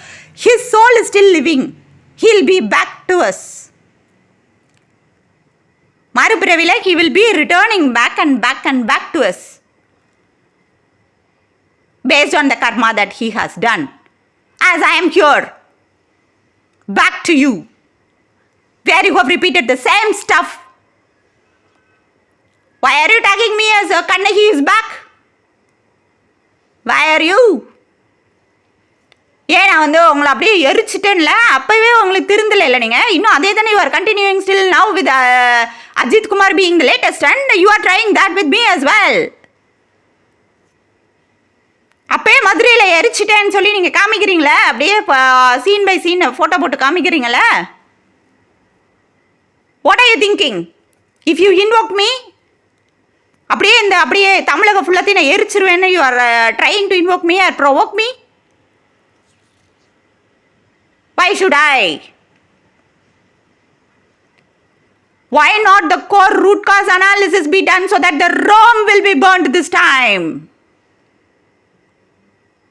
his soul is still living. He'll be back to us. Marupiravila, he will be returning back and back and back to us based on the karma that he has done. As I am here, back to you, where you have repeated the same stuff. Why are you tagging me as Kannagi is back? Why are you? ஏன் நான் வந்து உங்களை அப்படியே எரிச்சிட்டேன்ல, அப்போவே உங்களுக்கு திருந்தலை இல்லை? நீங்கள் இன்னும் அதே தானே you are continuing still now with Ajith Kumar being the latest and you are trying that with me as well. அப்போயே மதுரையில் எரிச்சிட்டேன்னு சொல்லி நீங்கள் காமிக்கிறீங்களே, அப்படியே சீன் பை சீன் ஃபோட்டோ போட்டு காமிக்கிறீங்களே. What are you thinking? If you invoke me, அப்படியே தமிழக ஃபுல்லாத்தையும் நான் எரிச்சிருவேன்னு you are trying to invoke me or provoke me. Why should I? Why not the core root cause analysis be done so that the Rome will be burnt this time?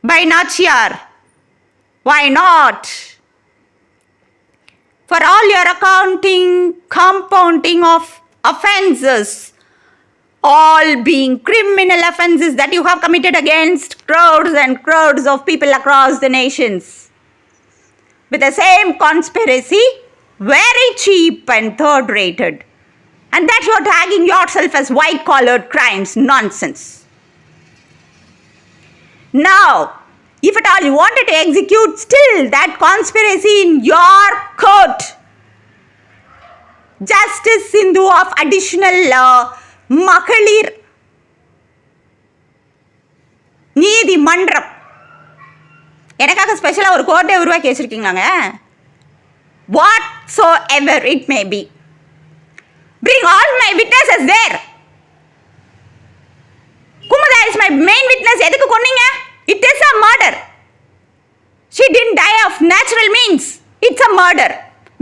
By Nachiyar. Why not? For all your compounding of offenses, all being criminal offenses that you have committed against crowds and crowds of people across the nations. With the same conspiracy, very cheap and third-rated. And that you are tagging yourself as white-collared crimes. Nonsense. Now, if at all you wanted to execute still that conspiracy in your court, Justice Sindhu of additional Makalir நீதிமன்றம் எனக்காக ஸ்பெஷலாக ஒரு கோர்ட்டை உருவாக்கி வச்சுருக்கீங்களாங்க. Whatsoever it may be, bring all my witnesses there. Kumudha is my main witness. எதுக்கு கொன்னீங்க? It is a murder. She didn't die of natural means. It's a murder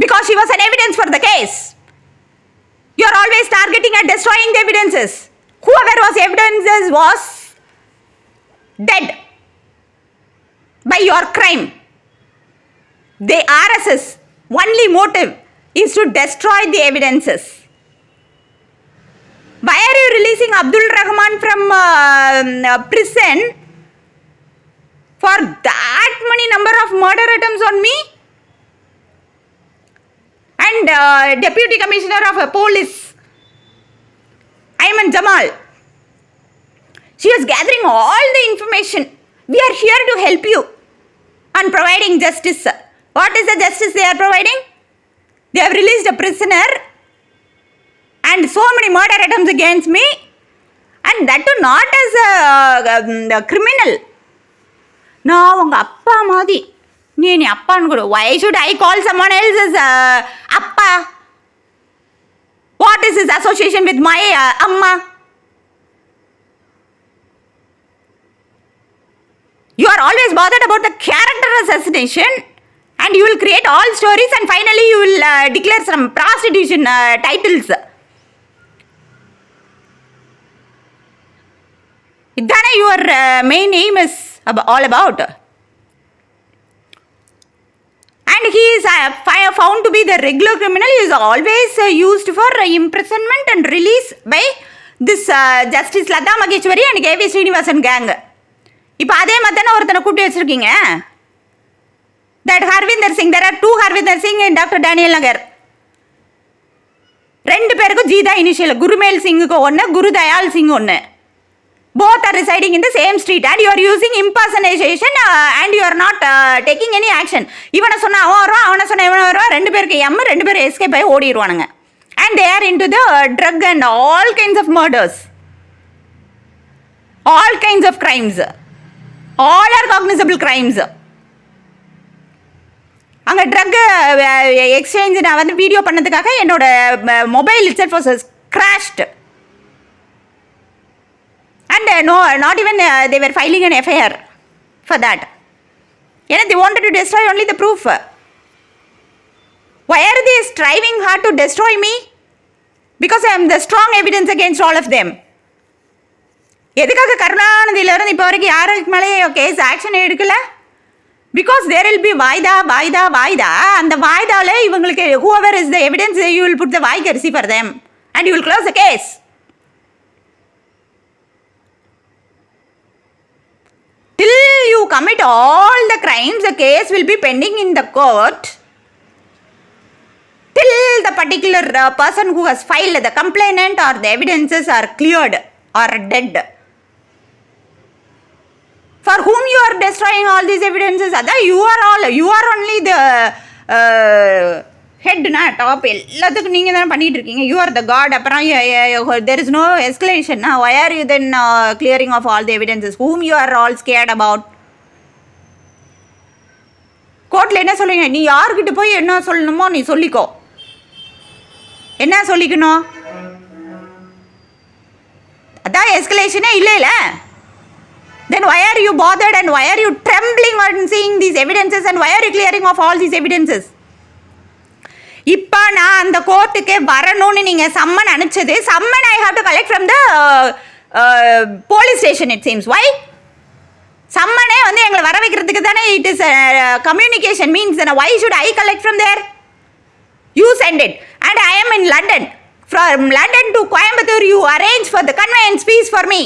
because she was an evidence for the case. You are always targeting and destroying the evidences. Whoever was evidences was dead by your crime. The RSS only motive is to destroy the evidences. Why are you releasing Abdul Rahman from prison for that many number of murder attempts on me? And Deputy Commissioner of Police Ayman Jamal, she was gathering all the information. We are here to help you on providing justice. What is the justice they are providing? They have released a prisoner and so many murder attempts against me, and that too not as a criminal. நான் உங்கள் அப்பா மாதிரி, நீ அப்பான்னு கூட. Why should I call someone else as அப்பா? What is his association with my amma? You are always bothered about the character assassination, and you will create all stories, and finally you will declare some prostitution titles. Idana your main aim is all about. And he is found to be the regular criminal. He is always used for imprisonment and release by this Justice Lata Maheshwari and K.V. Srinivasan gang. இப்போ அதே மாதிரி தானே ஒருத்தனை கூட்டி வச்சுருக்கீங்க. That Harvinder Singh, there are 2 Harvinder Singh and doctor Daniel Nagar. 2 பேருக்கும் ஜீதா இனிஷியல். குருமேல் சிங்குக்கு ஒன்று, குருதயால் சிங் ஒன்று. Both are residing in the same street and you are using impersonation and you are not taking any action. இவனை சொன்னால் அவன் வருவான், அவனை சொன்னால் இவனை வருவான். 2 பேருக்கு எம், 2 பேர் எஸ்கேப் ஆகி ஓடிடுவானுங்க. And they are into the drug and all kinds of murders, all kinds of crimes. All are cognizable crimes. அங்கே ட்ரக் எக்ஸ்சேஞ்ச் நான் வந்து வீடியோ பண்ணதுக்காக என்னோட mobile it self was crashed. And no, not even they were filing an FIR for that. They wanted to destroy only the proof. Why are they striving hard to destroy me? Because I am the strong evidence against all of them. எதுக்காக கருணாநிதியிலிருந்து இப்போ வரைக்கும் யாருக்கு மேலே கேஸ் ஆக்ஷன் எடுக்கல? பிகாஸ் தேர் வில் பி வாய்தா வாய்தா வாய்தா. அந்த வாய்தாவில் இவங்களுக்கு whoever is the evidence, you will put the வாய்க்கரிசி for them and you will close the case. Till you commit all the crimes, the case will be pending in the court till the particular person who has filed the complaint or the evidences are cleared or dead. For whom you are destroying all these evidences? You are only the head na top. எல்லாத்துக்கும் நீங்கள் தானே பண்ணிகிட்டு இருக்கீங்க. You are the god. அப்புறம் there is no escalation. Why are you then clearing of all the evidences? Whom you are all scared about? கோர்ட்டில் என்ன சொல்லுவீங்க? நீ யார்கிட்ட போய் என்ன சொல்லணுமோ நீ சொல்லிக்கோ. என்ன சொல்லிக்கணும்? அதான் எஸ்கலேஷனே இல்லை. Then why are you bothered and why are you trembling on seeing these evidences and why are you clearing of all these evidences? இப்போ நான் அந்த கோர்ட்டுக்கு வரணும்னு நீங்கள் சம்மன் அனுப்பிச்சது, summon I have to collect from the police station it seems. Why? சம்மனே வந்து எங்களை வர வைக்கிறதுக்கு தானே. இட் இஸ் கம்யூனிகேஷன் மீன்ஸ் தானே. Why should I collect from there? You sent it and I am in London. From London to Coimbatore you arrange for the conveyance fees for me,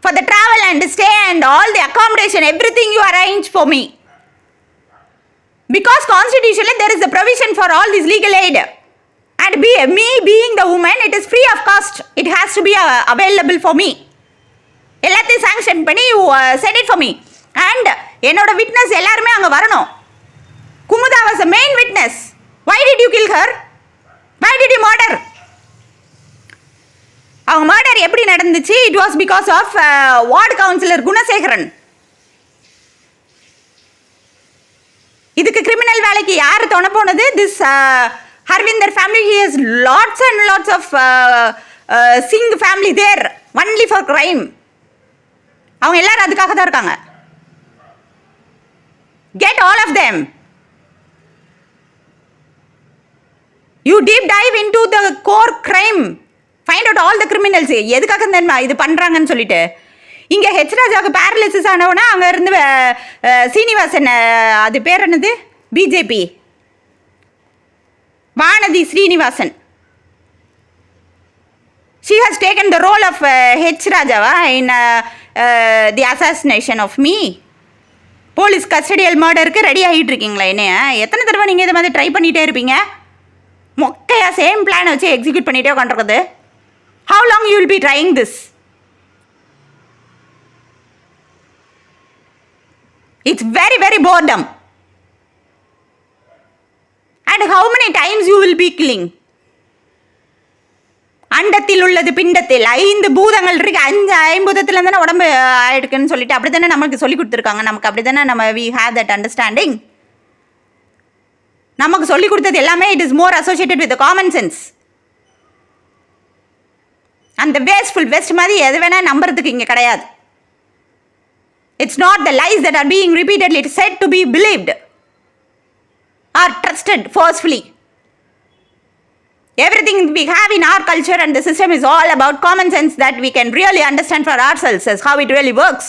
for the travel and stay and all the accommodation, everything you arrange for me. Because constitutionally there is a provision for all this legal aid. And me being the woman, it is free of cost. It has to be available for me. எல்லாத்தையும் சாங்ஷன் பண்ணி send it for me. And என்னோட விட்னஸ் எல்லாருமே அங்கே வரணும். Kumudha was the main witness. Why did you kill her? Why did you murder? அவங்க மர்டர் எப்படி நடந்துச்சு? It was because of ward councillor Gunasekaran. இதுக்கு கிரிமினல் வேலைக்கு யார் துணை போனது? This Harvinder family. He has lots and lots of Singh family there only for crime. அவங்க எல்லாரும் அதுக்காக தான் இருக்காங்க. Get all of them. You deep dive into the core crime. Find out all the criminals. எதுக்காக இது பண்ணுறாங்கன்னு சொல்லிட்டு இங்கே ஹெச் ராஜாவுக்கு பேரலிசிஸ் ஆனவுடனே அங்கே இருந்து சீனிவாசன், அது பேர் என்னது, BJP Vanathi Srinivasan, she has taken the role of H. Rajava in the assassination of me. Police custodial மர்டருக்கு ரெடி ஆகிட்டு இருக்கீங்களா? என்னைய எத்தனை தடவை நீங்கள் இதை மாதிரி ட்ரை பண்ணிகிட்டே இருப்பீங்க? மொக்கையாக சேம் பிளானை வச்சு எக்ஸிக்யூட் பண்ணிகிட்டே உட்காந்துருக்குது. How long you will be trying this? It's very, very boredom. And how many times you will be killing? அண்டத்தில் உள்ளது பிண்டத்தில் 5 பூதங்கள் இருக்கு. 5 ஐம்பூதத்தில் தானே உடம்பு ஆயிடுக்குன்னு சொல்லிட்டு அப்படி தானே நமக்கு சொல்லி கொடுத்துருக்காங்க. நமக்கு அப்படி தானே நம்ம we have that understanding. நமக்கு சொல்லி கொடுத்தது எல்லாமே it is more associated with the common sense. அந்த வேஸ்ட்ஃபுல் வெஸ்ட் மாதிரி எது வேணால் நம்புறதுக்கு இங்கே கிடையாது. It's not the lies that are being repeatedly said to be believed or trusted forcefully. Everything we have in our culture and the system is all about common sense that we can really understand for ourselves as how it really works.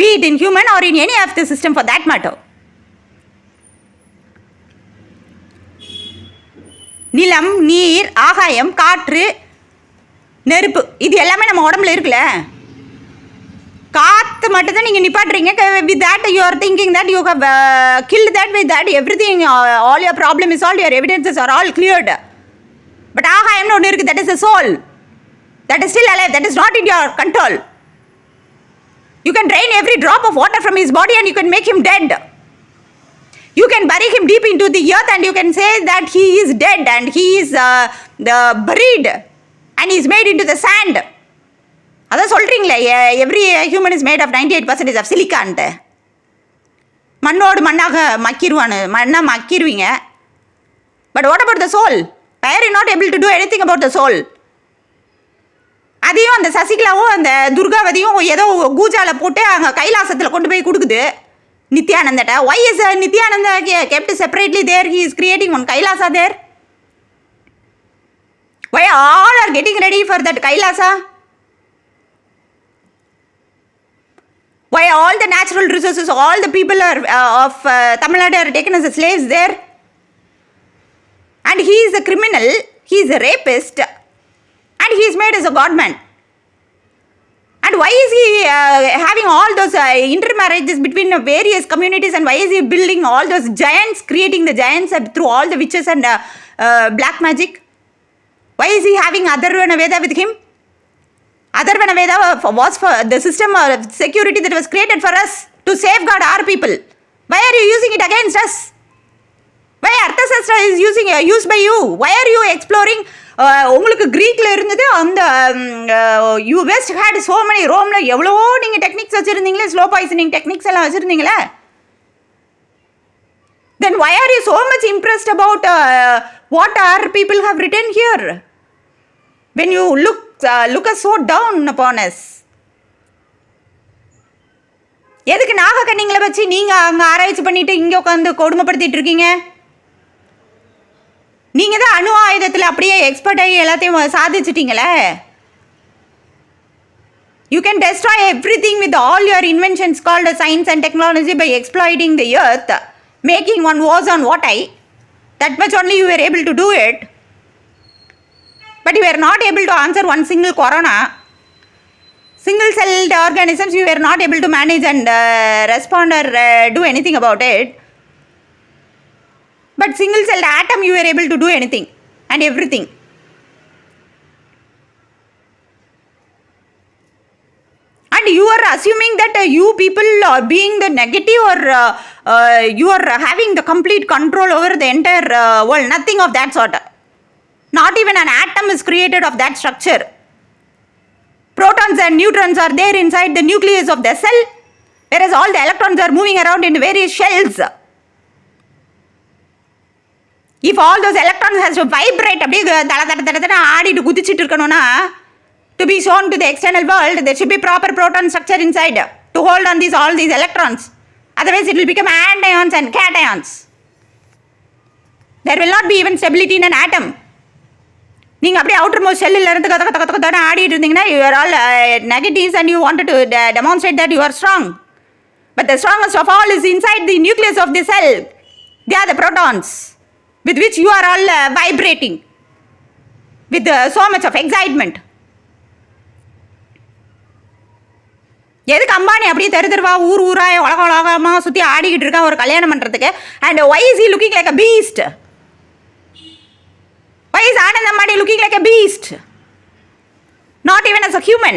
Be it in human or in any of the system for that matter. நிலம், நீர், ஆகாயம், காற்று, நெருப்பு, இது எல்லாமே நம்ம உடம்புல இருக்குல்ல. காற்று மட்டும்தான் நீங்கள் நிப்பாட்டுறீங்க. With that you are thinking that you have killed that. With that everything, all your problem is solve, your evidences are all cleared. But ஆகாயம்னு ஒன்று இருக்குது. That is a soul. That is still alive. That is not in your control. You can drain every drop of water from his body and you can make him dead. You can bury him deep into the earth and you can say that he is dead and he is buried and he is made into the sand. அதான் சொல்கிறீங்களே, every human is made of 98% of சிலிக்கான்ட்டு. மண்ணோடு மண்ணாக மண்ணாக மக்கிடுவீங்க. But what about the soul? why are you not able to do anything about the soul? அதையும் அந்த சசிகலாவும் அந்த துர்காவதியும் ஏதோ கூஜாவில் போட்டு அங்கே கைலாசத்தில் கொண்டு போய் கொடுக்குது நித்யானந்தட்ட. why is Nityananda kept separately there? He is creating one Kailasa there. Why all are getting ready for that Kailasa? Why all the natural resources, all the people are of Tamil Nadu are taken as slaves there? And he is a criminal, he is a rapist, and he is made as a godman. And why is he having all those intermarriages between various communities, and why is he building all those giants, creating the giants through all the witches and black magic? Why is he having Atharvana Veda with him? Atharvana Veda was for the system of security that was created for us to safeguard our people. Why are you using it against us? Why Arthashastra is used by you? Why are you exploring? உங்களுக்கு க்ரீக்கில் இருந்தது அந்த you west had so many. ரோமில் எவ்வளோ நீங்கள் டெக்னிக்ஸ் வச்சுருந்தீங்களே, ஸ்லோ பாய்சனிங் டெக்னிக்ஸ் எல்லாம் வச்சுருந்தீங்களே. தென் why are you so much impressed about what our people have written here when you look us so down upon us? எதுக்கு நாகக்கண்ணிங்களை வச்சு நீங்கள் அங்கே ஆராய்ச்சி பண்ணிவிட்டு இங்கே உட்காந்து கொடுமைப்படுத்திட்டு இருக்கீங்க? நீங்கள் தான் அணு ஆயுதத்தில் அப்படியே எக்ஸ்பர்ட் ஆகி எல்லாத்தையும் சாதிச்சிட்டிங்களே. You can destroy everything with all your inventions called science and technology by exploiting the earth, making one was on what I. That much only you were able to do it. But you were not able to answer one single corona. Single-celled organisms you were not able to manage and respond or do anything about it. But single celled atom you were able to do anything and everything. And you are assuming that you people are being the negative, or you are having the complete control over the entire world. Nothing of that sort. Not even an atom is created of that structure. Protons and neutrons are there inside the nucleus of the cell, whereas all the electrons are moving around in various shells. If all those electrons has to vibrate, ஆடிட்டு குதிச்சிட்டு இருக்கணும்னா, to be shown to the external world, there should be proper proton structure inside to hold on all these electrons. Otherwise it will become anions and cations. There will not be even stability in an atom. நீங்கள் அப்படியே அவுட்டர் மோஸ்ட் செல்லில் இருந்து கத்த ஆடிட்டு இருந்தீங்கன்னா, you are all negatives and you wanted to demonstrate that you are strong. But the strongest of all is inside the nucleus of the cell. They are the protons with which you are all vibrating with so much of excitement. எதுக்கு அம்பானி அப்படியே தெருவா ஊராக உலகமாக சுற்றி ஆடிக்கிட்டு இருக்கா ஒரு கல்யாணம் பண்ணுறதுக்கு? And why is he looking like a beast? Why is Anand Ambani looking like a beast? Not even as a human.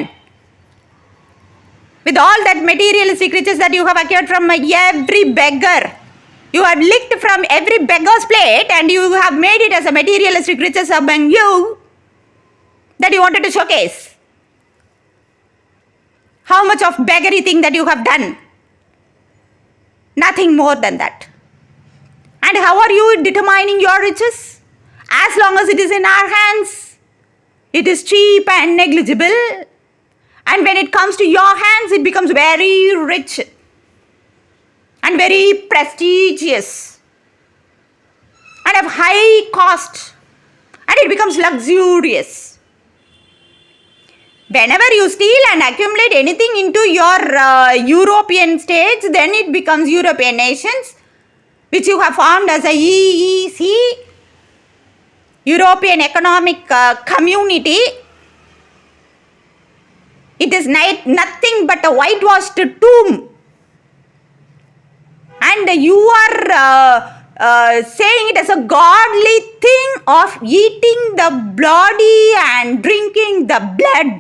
With all that materialistic riches that you have acquired from every beggar, you have licked from every beggar's plate and you have made it as a materialistic riches among you that you wanted to showcase. How much of beggary thing that you have done? Nothing more than that. And how are you determining your riches? As long as it is in our hands, it is cheap and negligible. And when it comes to your hands, it becomes very rich and very prestigious and of high cost, and it becomes luxurious. Whenever you steal and accumulate anything into your European states, then it becomes European nations, which you have formed as a EEC, European Economic Community. It is nothing but a whitewashed tomb. And you are saying it as a godly thing of eating the body and drinking the blood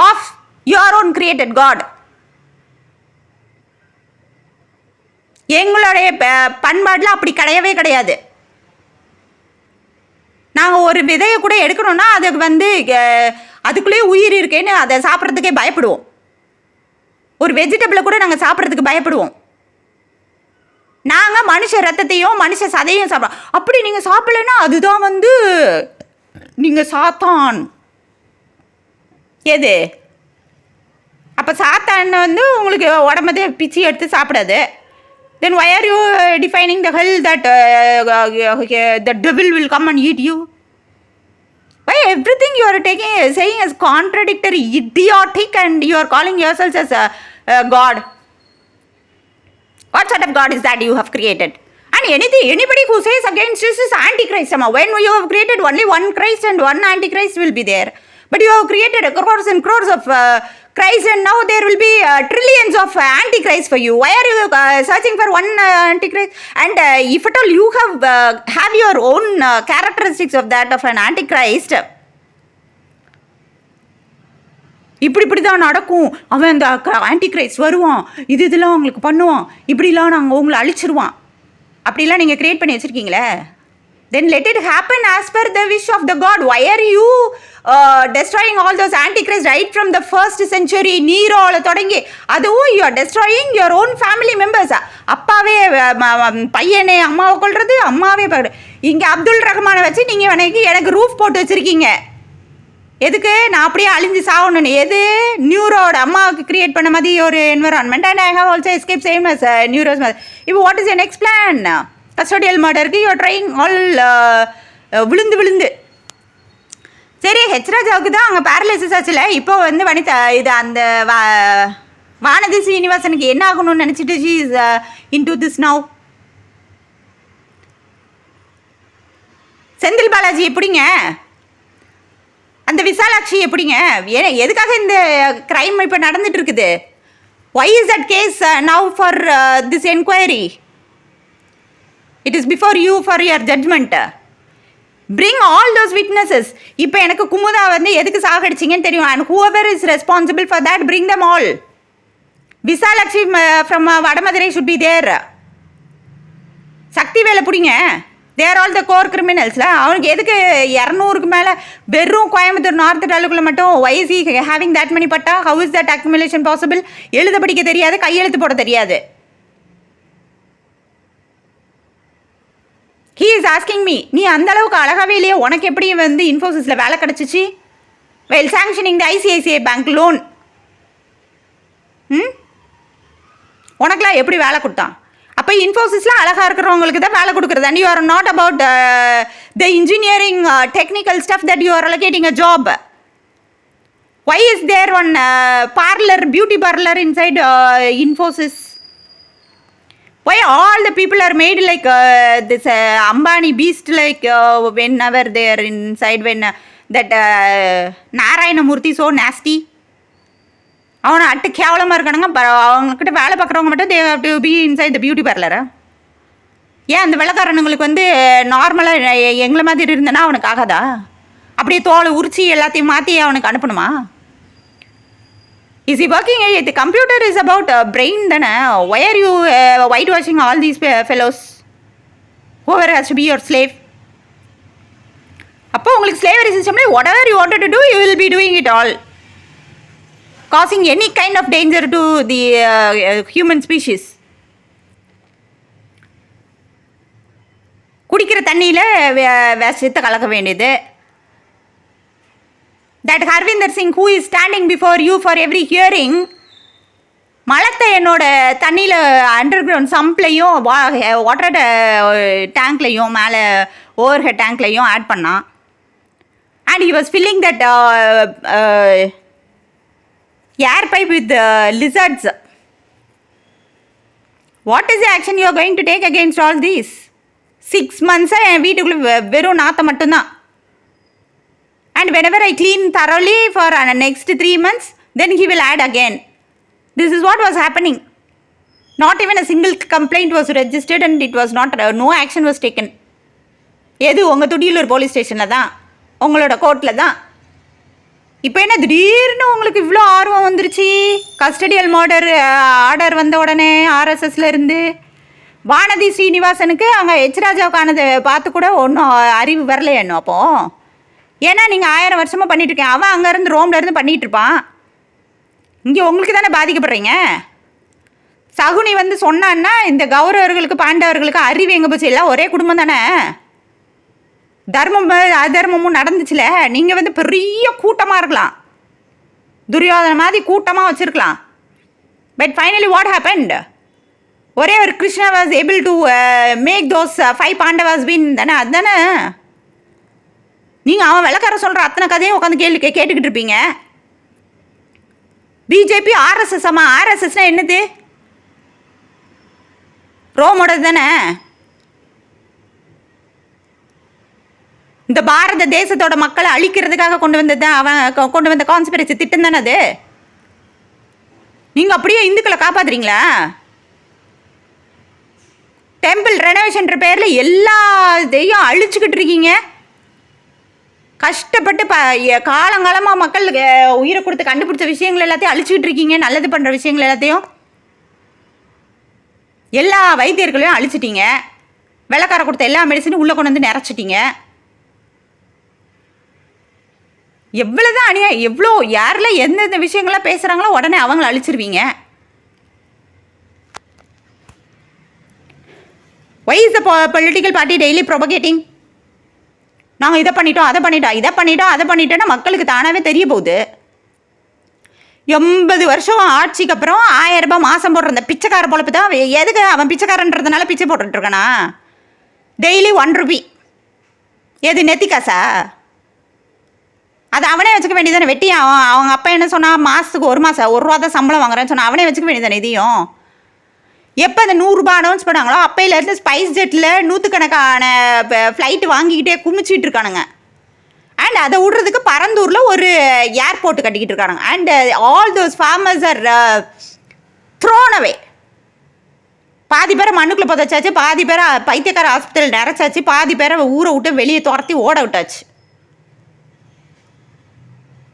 of your own created God. எங்களுடைய பண்பாட்டில் அப்படி கிடையவே கிடையாது. நாங்கள் ஒரு விதையை கூட எடுக்கணும்னா அதுக்கு அதுக்குள்ளேயே உயிர் இருக்கேன்னு அதை சாப்பிட்றதுக்கே பயப்படுவோம். ஒரு வெஜிடபிளை கூட நாங்கள் சாப்பிட்றதுக்கு பயப்படுவோம். நாங்கள் மனுஷ ரத்தத்தையும் மனுஷ சதையும் சாப்பிடுவோம். அப்படி நீங்கள் சாப்பிடலைன்னா அதுதான் நீங்கள் சாத்தான். எது அப்போ சாத்தான் உங்களுக்கு உடம்பதே பிச்சு எடுத்து சாப்பிடாது. Then why are you defining the hell that the devil will come and eat you? Why everything you are saying as contradictory, idiotic, and you are calling yourselves as a God? What sort of God is that you have created? And anybody who says against this is Antichrist. When you have created only one Christ and one Antichrist will be there. But you have created crores and crores of Christ, and now there will be trillions of Antichrist for you. Why are you searching for one Antichrist? And if at all you have your own characteristics of that of an Antichrist, இப்படி தான் நடக்கும், அவன் அந்த ஆன்டிகிரைஸ்ட் வருவான், இதெல்லாம் உங்களுக்கு பண்ணுவான், இப்படிலாம் நாங்கள் உங்களை அழிச்சிருவான், அப்படிலாம் நீங்கள் க்ரியேட் பண்ணி வச்சுருக்கீங்களே. Then let it happen as per the wish of the god. why are you destroying all those antichrist right from the first century? நீரோவில் தொடங்கி அதுவும் you are destroying your own family members. அப்பாவே பையனே அம்மாவை கொள்வது, அம்மாவே இங்கே அப்துல் ரஹ்மானை வச்சு நீங்கள் எனக்கு ரூஃப் போட்டு வச்சுருக்கீங்க. எதுக்கு? நான் அப்படியே அழிஞ்சு சாகணுன்னு. எது? நியூரோட அம்மாவுக்கு கிரியேட் பண்ண மாதிரி ஒரு environment. And I have also escape same as Nero's மாதிரி. இப்போ what is your next plan? Custodial மர்டருக்கு யூ ஆர் ட்ரைங் ஆல் விழுந்து. சரி, ஹெச்ராஜாவுக்கு தான் அங்கே பேரலைசிஸ் ஆச்சுல. இப்போ வனிதா இது அந்த வானதி சீனிவாசனுக்கு என்ன ஆகணும்னு நினச்சிட்டு she is in to this now. Senthil Balaji எப்படிங்க? அந்த விசாலாட்சி எப்படிங்க? எதுக்காக இந்த கிரைம் இப்போ நடந்துட்டு இருக்குது? why is that case now for this enquiry? It is before you for your judgment. Bring all those witnesses. இப்போ எனக்கு குமுதா வந்து எதுக்கு சாகடிச்சிங்கன்னு தெரியும். And whoever is responsible for that, bring them all. Visalakshmi from Vadamadurai should be there. சக்தி வேலை பிடிங்க. They are all the core criminals. அவனுக்கு எதுக்கு 200க்கு மேலே வெறும் கோயம்புத்தூர் நார்த் டாலுக்குள்ள மட்டும் why is he having that many patta? How is that accumulation possible? எழுத படிக்க தெரியாது, கையெழுத்து போட தெரியாது. He is asking me, நீ அந்த அளவுக்கு அழகாவே இல்லையே, உனக்கு எப்படி வந்து இன்ஃபோசிஸில் வேலை கிடச்சிச்சு? வெல் சாங்ஷனிங் த ஐசிஐசிஐ பேங்க் லோன். உனக்குலாம் எப்படி வேலை கொடுத்தான்? அப்போ இன்ஃபோசிஸில் அழகாக இருக்கிறவங்களுக்கு தான் வேலை கொடுக்குறது. And you are not about the engineering technical stuff that you R allocating a job. Why is there one parlor, beauty parlor inside Infosys? Why all the people are made like this Ambani beast, like whenever they are inside, when that Narayana Murthy so nasty. அவனை அட்டு கேவலமாக இருக்கானுங்க. அவங்கக்கிட்ட வேலை பார்க்குறவங்க மட்டும் they have to be inside the beauty parlor. ஏன் அந்த வெள்ளக்காரனுங்களுக்கு வந்து நார்மலாக எங்களை மாதிரி இருந்தேன்னா அவனுக்கு ஆகாதா? அப்படியே தோலை உரிச்சி எல்லாத்தையும் மாற்றி அவனுக்கு அனுப்பணுமா? Is he working? The computer is about brain தானே. Why are you whitewashing all these fellows? Whoever has to be your slave. அப்போ உங்களுக்கு slavery systemல whatever you wanted to do, you will be doing it all, causing any kind of danger to the human species. குடிக்கிற தண்ணியில் விஷத்தை கலக்க வேண்டியது. That Harvinder Singh, who is standing before you for every hearing, மலத்தை என்னோட தண்ணியில் அண்டர் கிரவுண்ட் சம்ப்லையும் வாட்டர் டேங்க்லையும் மேலே ஓவர் ஹெட் டேங்க்லையும் ஆட் பண்ணான். And he was filling that air pipe with lizards. What is the action you are going to take against all these? 6 months என் வீட்டுக்குள்ளே வெறும் நாற்றம் மட்டும்தான். And whenever I clean thoroughly for next 3 months, then he will add again. This is what was happening. Not even a single complaint was registered and it was not, no action was taken. எது உங்கள் துடியலூர் போலீஸ் ஸ்டேஷனில் தான், உங்களோட கோர்ட்டில் தான். இப்போ என்ன திடீர்னு உங்களுக்கு இவ்வளோ ஆர்வம் வந்துருச்சு? கஸ்டடியல் ஆர்டர் வந்த உடனே ஆர்எஸ்எஸ்ல இருந்து வானதி ஸ்ரீனிவாசனுக்கு அங்கே ராஜாவுக்கானதை பார்த்து கூட ஒன்றும் அறிவு வரலையா இன்னும்? அப்போது ஏன்னா நீங்கள் 1000 வருஷமாக பண்ணிகிட்ருக்கேன். அவன் அங்கேருந்து ரோம்லேருந்து பண்ணிகிட்ருப்பான். இங்கே உங்களுக்கு தானே பாதிக்கப்படுறீங்க. சகுனி வந்து சொன்னான்னா இந்த கௌரவர்களுக்கு பாண்டவர்களுக்கு அறிவு எங்கே போச்சு? எல்லாம் ஒரே குடும்பம் தானே. தர்மம் அதர்மமும் நடந்துச்சுல. நீங்கள் வந்து பெரிய கூட்டமாக இருக்கலாம், துரியோதன மாதிரி கூட்டமாக வச்சுருக்கலாம். But finally what happened? ஒரே ஒரு Krishna was able to make those 5 Pandavas win தானே. அதுதானே நீங்கள் அவன் விளக்கார சொல்கிற அத்தனை கதையும் உட்காந்து கேட்டுக்கிட்டு இருப்பீங்க. BJP RSS. ஆமாம், ஆர்எஸ்எஸ்னால் என்னது? ரோமோடது தானே. இந்த பாரத தேசத்தோட மக்களை அழிக்கிறதுக்காக கொண்டு வந்தது தான் அவன் கொண்டு வந்த கான்ஸ்பிரசி திட்டம் தானே அது. நீங்கள் அப்படியே இந்துக்களை காப்பாற்றுறீங்களா? டெம்பிள் ரெனோவேஷன்ற பேரில் எல்லா இதையும் அழிச்சுக்கிட்டு இருக்கீங்க. கஷ்டப்பட்டு காலங்காலமாக மக்கள் உயிரை கொடுத்து கண்டுபிடிச்ச விஷயங்கள் எல்லாத்தையும் அழிச்சுக்கிட்டு இருக்கீங்க. நல்லது பண்ணுற விஷயங்கள் எல்லாத்தையும், எல்லா வைத்தியர்களையும் அழிச்சிட்டிங்க. வெள்ளக்கார கொடுத்த எல்லா மெடிசனும் உள்ளே கொண்டு வந்து நிறச்சிட்டிங்க. எவ்வளோ தான் அநியாயம்! எவ்வளோ யாரில் எந்தெந்த விஷயங்கள்லாம் பேசுகிறாங்களோ உடனே அவங்கள அழிச்சிருவீங்க. Why is the political party daily propagating? நாங்கள் இதை பண்ணிட்டோம், அதை பண்ணிட்டோம், இதை பண்ணிட்டோம், அதை பண்ணிட்டோன்னா மக்களுக்கு தானாகவே தெரிய போகுது. 80 வருஷம் ஆட்சிக்கு அப்புறம் 1000 ரூபாய் மாதம் போடுற அந்த பிச்சைக்கார பொழப்பு தான். எதுக்கு அவன் பிச்சைக்காரன்றதுனால பிச்சை போட்டுட்ருக்கானா? Daily 1 Ruby. எது நெத்தி காசா? அது அவனே வச்சுக்க வேண்டியதானே. வெட்டி அவங்க அப்பா என்ன சொன்னால், மாதத்துக்கு 1 ரூபா தான் சம்பளம் வாங்குறேன்னு சொன்னால் அவனே வச்சுக்க வேண்டியதானே இதையும். எப்போ அந்த 100 ரூபா அனௌன்ஸ் பண்ணாங்களோ அப்பையிலேருந்து ஸ்பைஸ் ஜெட்டில் 100கணக்கான ஃப்ளைட்டு வாங்கிக்கிட்டே குமிச்சிட்டு இருக்கானுங்க. அண்ட் அதை விடுறதுக்கு பரந்தூரில் ஒரு ஏர்போர்ட் கட்டிக்கிட்டு இருக்கானுங்க. And all those farmers are thrown away. பாதி பேரை மண்ணுக்குள்ளே புதைச்சாச்சு, பாதி பேரை பைத்தியக்கார ஹாஸ்பிட்டல் நிறைச்சாச்சு, பாதி பேரை ஊரை விட்டு வெளியே துரத்தி ஓட விட்டாச்சு.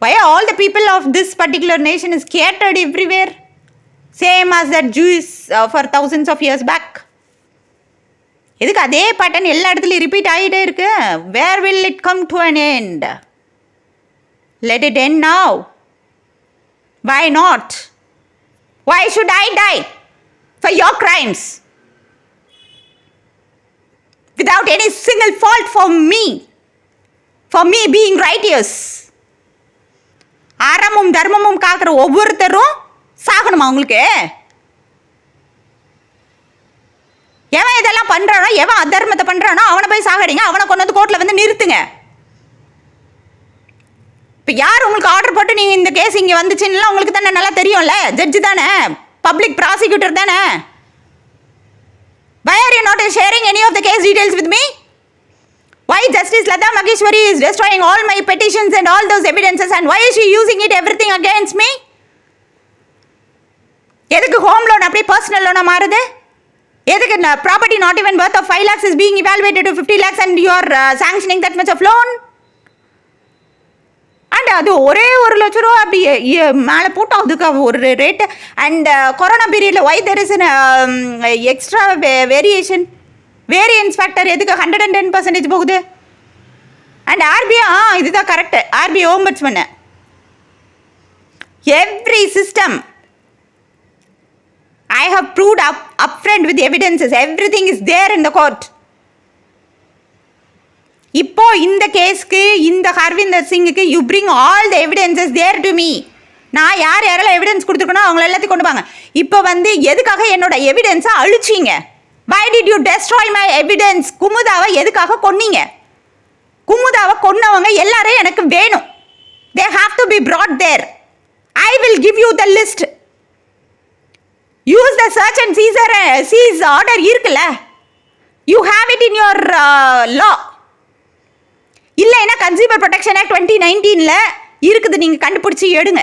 Why all the people of this particular nation is scattered everywhere? Same as that Jews for thousands of years back. எதுக்கு அதே பேட்டர்ன் எல்லா இடத்துலையும் ரிப்பீட் ஆகிட்டே இருக்கு? Where will it come to an end? Let it end now. Why not? Why should I die for your crimes? Without any single fault for me being righteous. அறமும் தர்மமும் காக்கிற ஒவ்வொருத்தரும் சாகணுமா உங்களுக்கு? எவன் இதெல்லாம் பண்றானோ, எவன் அதர்மத்தை பண்றானோ அவனை போய் சாகடிங்க, அவனை கொண்டு வந்து கோர்ட்ல வந்து நிறுத்துங்க. இப்போ யார் உங்களுக்கு ஆர்டர் போட்டு நீங்கள் இந்த கேஸ் இங்கே வந்துச்சுன்னா உங்களுக்கு தானே நல்லா தெரியும்ல. ஜட்ஜு தானே, பப்ளிக் ப்ராசிக்யூட்டர் தானே. Why are you not sharing any of the case details with me? Why Justice Lata Maheshwari is destroying all my petitions and all those evidences, and why is she using it everything against me? எதுக்கு ஹோம் லோன் அப்படியே பர்சனல் லோனாக மாறுது? எதுக்கு property not even worth of 5 lakhs is being evaluated to 50 lakhs and you are sanctioning that much of loan? And அது ஒரே 1 லட்ச ரூபா அப்படி மேலே போட்டு அதுக்கு ஒரு ரேட்டு. அண்ட் கொரோனா பீரியடில் Y there is extra variance factor எதுக்கு 110% போகுது? அண்ட் ஆர்பிஐ இதுதான் correct. RBI ombudsman every system I have proved upfront with evidences. Everything is there in the court. இப்போ இந்த கேஸ்க்கு, இந்த ஹர்விந்தர் சிங்குக்கு you bring all the evidences there to me. நான் யாரெல்லாம் எவிடன்ஸ் கொடுத்துருக்கணும் அவங்கள எல்லாத்தையும் கொண்டு வாங்க. இப்போ வந்து எதுக்காக என்னோட எவிடன்ஸை அழிச்சிங்க? Why did you destroy my evidence? குமுதாவை எதுக்காக கொன்னீங்க? குமுதாவை கொன்னவங்க எல்லாரையும் எனக்கு வேணும். They have to be brought there. I will give you the list. Use the search and seize order இருக்குல்ல, you have it in your law. இல்லைன்னா கன்சியூமர் ப்ரொடெக்ஷன் ஆக்ட் 2019 இருக்குது, நீங்கள் கண்டுபிடிச்சி எடுங்க.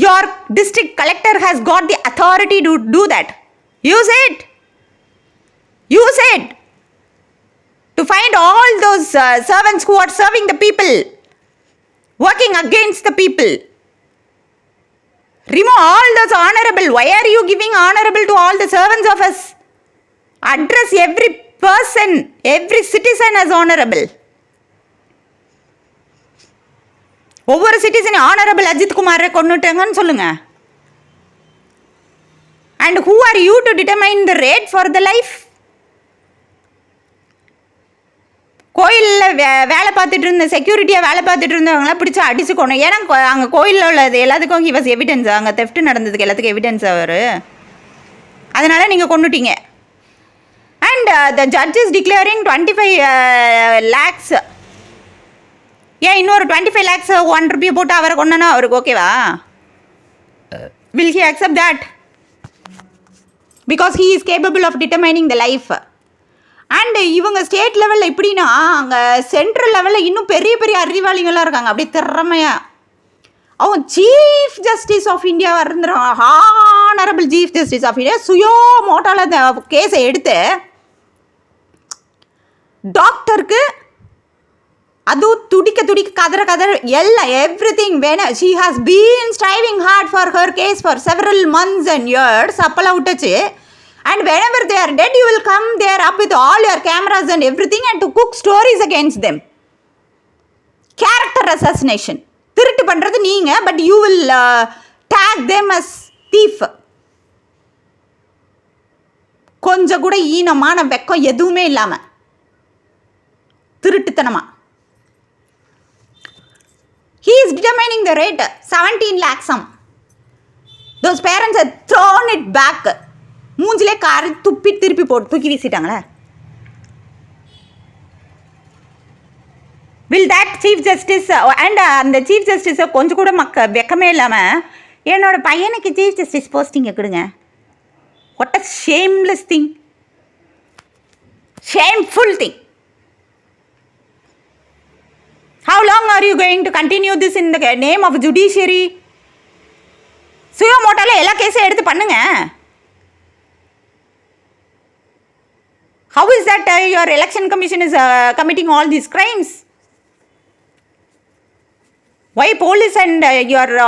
Your district collector has got the authority to do that. Use it. To find all those servants who are serving the people, working against the people. Remove all those honorable. Why are you giving honorable to all the servants of us? Address every person, every citizen as honorable. ஒவ்வொரு சிட்டிசனையும் ஆனரபிள் அஜித் குமாரை கொண்டுட்டாங்கன்னு சொல்லுங்க. And who are you to determine the rate for the life? கோயிலில் வேலை பார்த்துட்டு இருந்த செக்யூரிட்டியாக வேலை பார்த்துட்டு இருந்தவங்களாம் பிடிச்சி அடிச்சுக்கணும். ஏன்னா அங்கே கோயிலில் உள்ளது எல்லாத்துக்கும் ஹி வாஸ் எவிடன்ஸ். அங்கே தெஃப்ட் நடந்ததுக்கு எல்லாத்துக்கும் எவிடன்ஸ் அவர். அதனால் நீங்கள் கொண்டுட்டீங்க. And the judge is declaring 25 lakhs. ஏன் இன்னொரு 25 lakhs 1 ரூபியை போட்டு அவரை கொண்டனா அவருக்கு ஓகேவா? Will he accept that? Because he is capable of determining the life. And இவங்க ஸ்டேட் லெவலில் எப்படின்னா, அங்கே சென்ட்ரல் லெவலில் இன்னும் பெரிய பெரிய அறிவாளிகளாக இருக்காங்க, அப்படியே திறமையாக. அவங்க சீஃப் ஜஸ்டிஸ் ஆஃப் இந்தியாவாக இருந்துருவாங்க. Honourable chief justice of India suo மோட்டாவில் அந்த கேஸை எடுத்து டாக்டருக்கு அதுவும் துடிக்க கதற எல்லாம் எவ்ரிதிங் வேணும். She has been striving hard for her case for several months and years. அப்போல்லாம் விட்டுச்சு. And whenever they are dead, you will come there up with all your cameras and everything and to cook stories against them. Character assassination. திருட்டு பண்ணுறது நீங்கள், but you will tag them as thief. கொஞ்சம் கூட ஈனமான வெக்கம் எதுவுமே இல்லாமல் திருட்டுத்தனமா. He is determining the rate 17 lakhs sum. Those parents have thrown it back. மூஞ்சிலே காரை துப்பி திருப்பி போட்டு தூக்கி வீசிட்டாங்களே. Will that chief justice and அந்த சீஃப் ஜஸ்டிஸை கொஞ்சம் கூட வெக்கமே இல்லாமல் என்னோட பையனுக்கு சீஃப் ஜஸ்டிஸ் போஸ்டிங்கை கொடுங்க. What a shameless thing, shameful thing. How long are you going to continue this in the name of judiciary? சுயோமோட்டால எல்லா கேஸையும் எடுத்து பண்ணுங்க. How is that your election commission is committing all these crimes? Why police and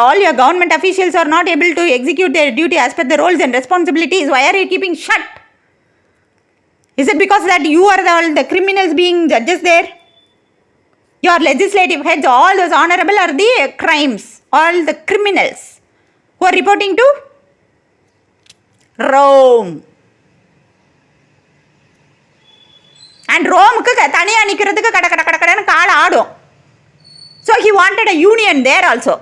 all your government officials are not able to execute their duty as per the roles and responsibilities? Why are you keeping shut? Is it because that you are all the criminals being judges there? Your legislative heads, all those honorable are the crimes, all the criminals who are reporting to Rome. And ரோமுக்கு தனியாக நிற்கிறதுக்கு கடன்னு கால் ஆடும். So he wanted a union there also.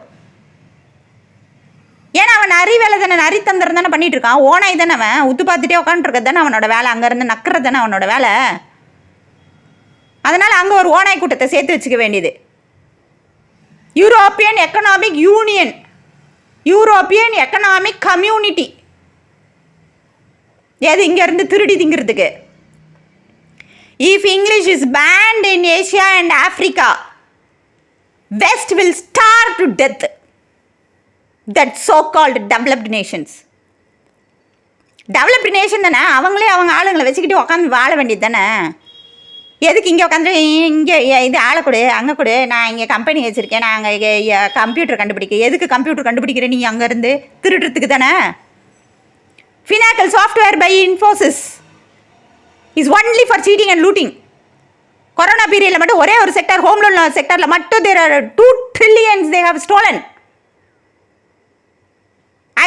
ஏன்னா அவன் நரி வேலை தானே, நரி தந்திரம் தானே பண்ணிட்டு இருக்கான். ஓனாய் தானே அவன் உத்து பார்த்துட்டே உட்காந்துருக்கிறது தானே அவனோட வேலை. அங்கேருந்து நக்கிறது தானே அவனோட வேலை. அதனால் அங்கே ஒரு ஓனாய் கூட்டத்தை சேர்த்து வச்சுக்க வேண்டியது. European economic union, European economic community. எது இங்கேருந்து திருடி திங்கிறதுக்கு. If English is banned in Asia and Africa, West will starve to death. That so-called developed nations. Developed nation தானே, அவங்களே அவங்க ஆளுங்களை வச்சுக்கிட்டு உட்காந்து வாழ வேண்டியது தானே. எதுக்கு இங்கே உட்காந்து இங்கே இது ஆளை கொடு, அங்கே கொடு, நான் இங்கே கம்பெனி வச்சுருக்கேன், நான் அங்கே கம்ப்யூட்டர் கண்டுபிடிக்க. எதுக்கு கம்ப்யூட்டர் கண்டுபிடிக்கிறேன் நீங்கள் அங்கேருந்து? திருடுறதுக்கு தானே. Finacle software by Infosys is only for cheating and looting. Corona பீரியடில் மட்டும் ஒரே ஒரு செக்டர், ஹோம் லோன் செக்டரில் மட்டும் there are 2 trillion they have stolen.